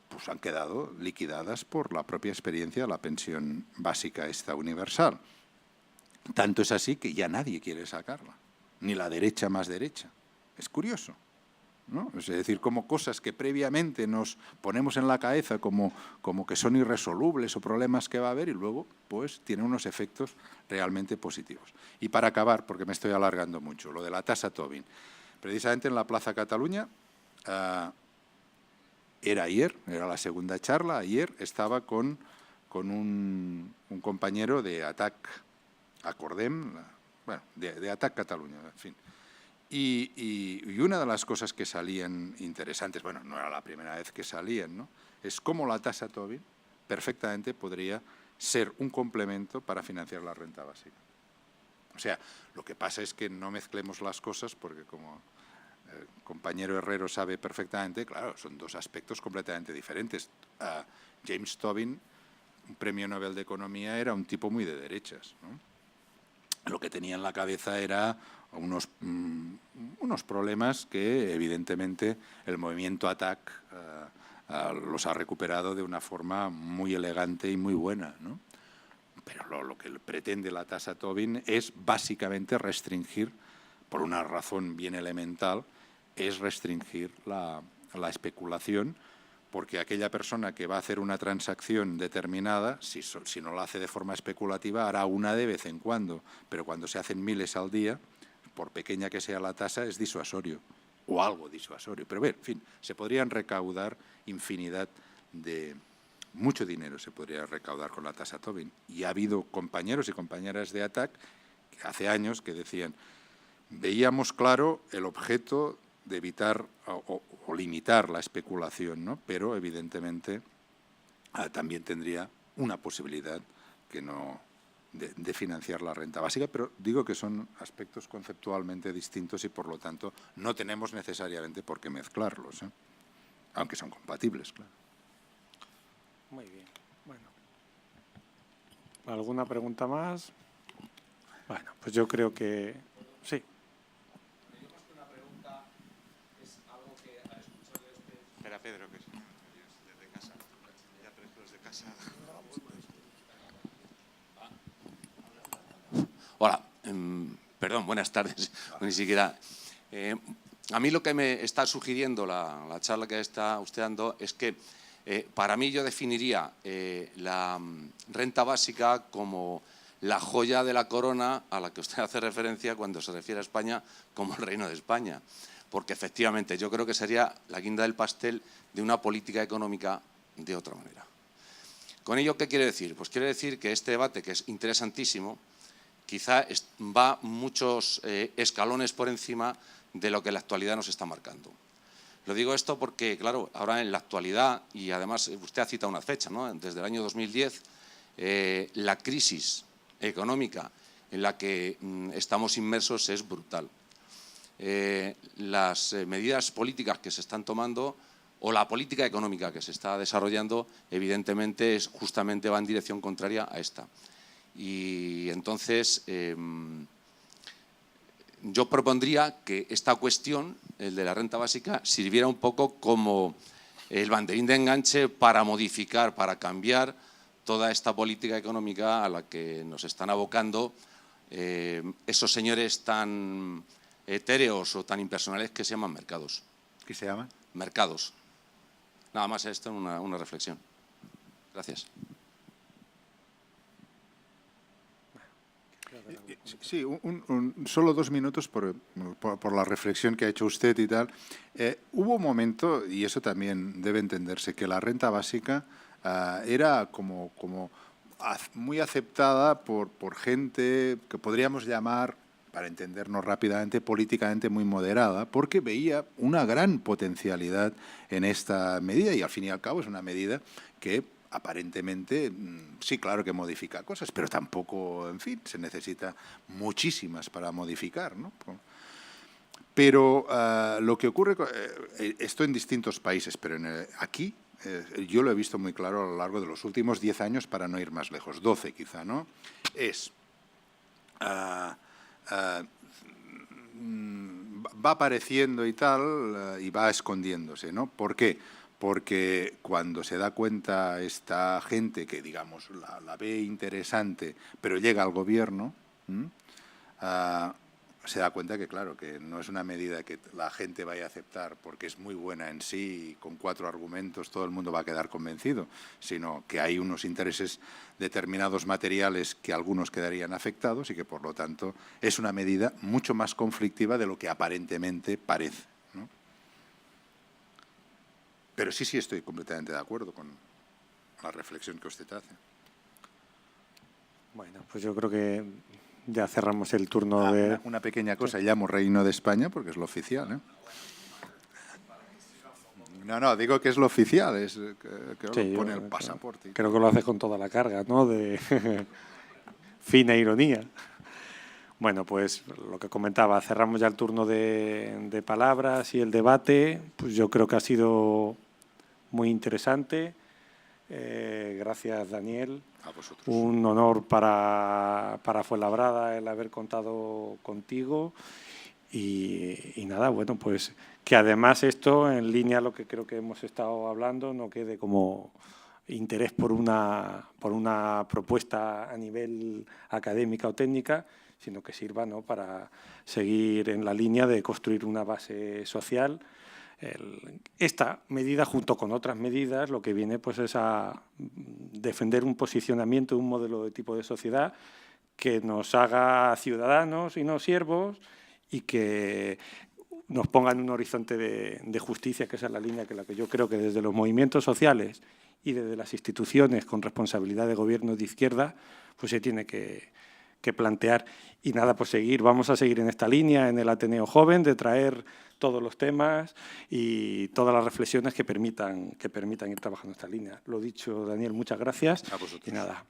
Speaker 2: pues han quedado liquidadas por la propia experiencia de la pensión básica esta universal. Tanto es así que ya nadie quiere sacarla, ni la derecha más derecha. Es curioso, ¿no? Es decir, como cosas que previamente nos ponemos en la cabeza como que son irresolubles o problemas que va a haber y luego pues tienen unos efectos realmente positivos. Y para acabar, porque me estoy alargando mucho, lo de la tasa Tobin. Precisamente en la Plaza Cataluña, era ayer, era la segunda charla, ayer estaba con un compañero de ATAC Acordem, bueno, de ATAC Cataluña, en fin. Y una de las cosas que salían interesantes, bueno, no era la primera vez que salían, ¿no?, es cómo la tasa Tobin perfectamente podría ser un complemento para financiar la renta básica. O sea, lo que pasa es que no mezclemos las cosas porque, como el compañero Herrero sabe perfectamente, claro, son dos aspectos completamente diferentes. James Tobin, un premio Nobel de Economía, era un tipo muy de derechas, ¿no? Lo que tenía en la cabeza era unos problemas que, evidentemente, el movimiento ATAC los ha recuperado de una forma muy elegante y muy buena, ¿no? Pero lo que pretende la tasa Tobin es básicamente restringir, por una razón bien elemental, es restringir la especulación, porque aquella persona que va a hacer una transacción determinada, si no la hace de forma especulativa, hará una de vez en cuando, pero cuando se hacen miles al día, por pequeña que sea la tasa, es disuasorio, o algo disuasorio. Pero, en fin, se podrían recaudar infinidad de... Mucho dinero se podría recaudar con la tasa Tobin. Y ha habido compañeros y compañeras de ATAC que hace años que decían, veíamos claro el objeto de evitar o limitar la especulación, ¿no?, pero evidentemente también tendría una posibilidad que no de financiar la renta básica, pero digo que son aspectos conceptualmente distintos y por lo tanto no tenemos necesariamente por qué mezclarlos, ¿eh?, aunque son compatibles, claro.
Speaker 1: Muy bien. Bueno. ¿Alguna pregunta más? Bueno, pues yo creo que sí.
Speaker 7: Espera, Pedro, que desde casa. Ya, pero esto es de casa. Hola, perdón, buenas tardes. Ni siquiera. A mí lo que me está sugiriendo la charla que está usted dando es que para mí yo definiría la renta básica como la joya de la corona a la que usted hace referencia cuando se refiere a España como el Reino de España. Porque efectivamente yo creo que sería la guinda del pastel de una política económica de otra manera. ¿Con ello qué quiere decir? Pues quiere decir que este debate, que es interesantísimo, quizá va muchos escalones por encima de lo que la actualidad nos está marcando. Lo digo esto porque, claro, ahora en la actualidad, y además usted ha citado una fecha, ¿no?, desde el año 2010, la crisis económica en la que estamos inmersos es brutal. Las medidas políticas que se están tomando o la política económica que se está desarrollando, evidentemente, justamente va en dirección contraria a esta. Y entonces yo propondría que esta cuestión, el de la renta básica, sirviera un poco como el banderín de enganche para modificar, para cambiar toda esta política económica a la que nos están abocando esos señores tan etéreos o tan impersonales que se llaman mercados.
Speaker 2: ¿Qué se llaman?
Speaker 7: Mercados. Nada más esto, una reflexión. Gracias.
Speaker 2: Sí, solo 2 minutos por la reflexión que ha hecho usted y tal. Hubo un momento, y eso también debe entenderse, que la renta básica era como muy aceptada por gente que podríamos llamar, para entendernos rápidamente, políticamente muy moderada, porque veía una gran potencialidad en esta medida y al fin y al cabo es una medida que aparentemente, sí, claro que modifica cosas, pero tampoco, en fin, se necesita muchísimas para modificar, ¿no? Pero lo que ocurre, esto en distintos países, pero aquí yo lo he visto muy claro a lo largo de los últimos 10 años, para no ir más lejos, 12 quizá, ¿no? Es, va apareciendo y tal, y va escondiéndose, ¿no? ¿Por qué? Porque cuando se da cuenta esta gente que, digamos, la ve interesante, pero llega al gobierno, se da cuenta que, claro, que no es una medida que la gente vaya a aceptar porque es muy buena en sí y con 4 argumentos todo el mundo va a quedar convencido, sino que hay unos intereses determinados materiales que algunos quedarían afectados y que, por lo tanto, es una medida mucho más conflictiva de lo que aparentemente parece, ¿no? Pero sí estoy completamente de acuerdo con la reflexión que usted hace.
Speaker 1: Bueno, pues yo creo que ya cerramos el turno de...
Speaker 2: Una pequeña cosa, llamo Reino de España porque es lo oficial, ¿eh? No, digo que es lo oficial, es que
Speaker 1: Sí,
Speaker 2: pone el pasaporte.
Speaker 1: Creo que lo hace con toda la carga, ¿no? De fina ironía. Bueno, pues lo que comentaba, cerramos ya el turno de palabras y el debate. Pues yo creo que ha sido muy interesante. Gracias, Daniel.
Speaker 2: A vosotros.
Speaker 1: Un honor para Fuenlabrada el haber contado contigo. Y nada, bueno, pues que además esto, en línea a lo que creo que hemos estado hablando, no quede como interés por una propuesta a nivel académica o técnica, sino que sirva, ¿no?, para seguir en la línea de construir una base social. Esta medida, junto con otras medidas, lo que viene pues es a defender un posicionamiento, un modelo de tipo de sociedad que nos haga ciudadanos y no siervos y que nos ponga en un horizonte de justicia, que esa es la línea que yo creo que desde los movimientos sociales y desde las instituciones con responsabilidad de gobierno de izquierda pues se tiene que plantear. Y nada, pues vamos a seguir en esta línea en el Ateneo Joven, de traer todos los temas y todas las reflexiones que permitan ir trabajando esta línea. Lo dicho, Daniel, muchas gracias.
Speaker 2: A vosotros.
Speaker 1: Y nada,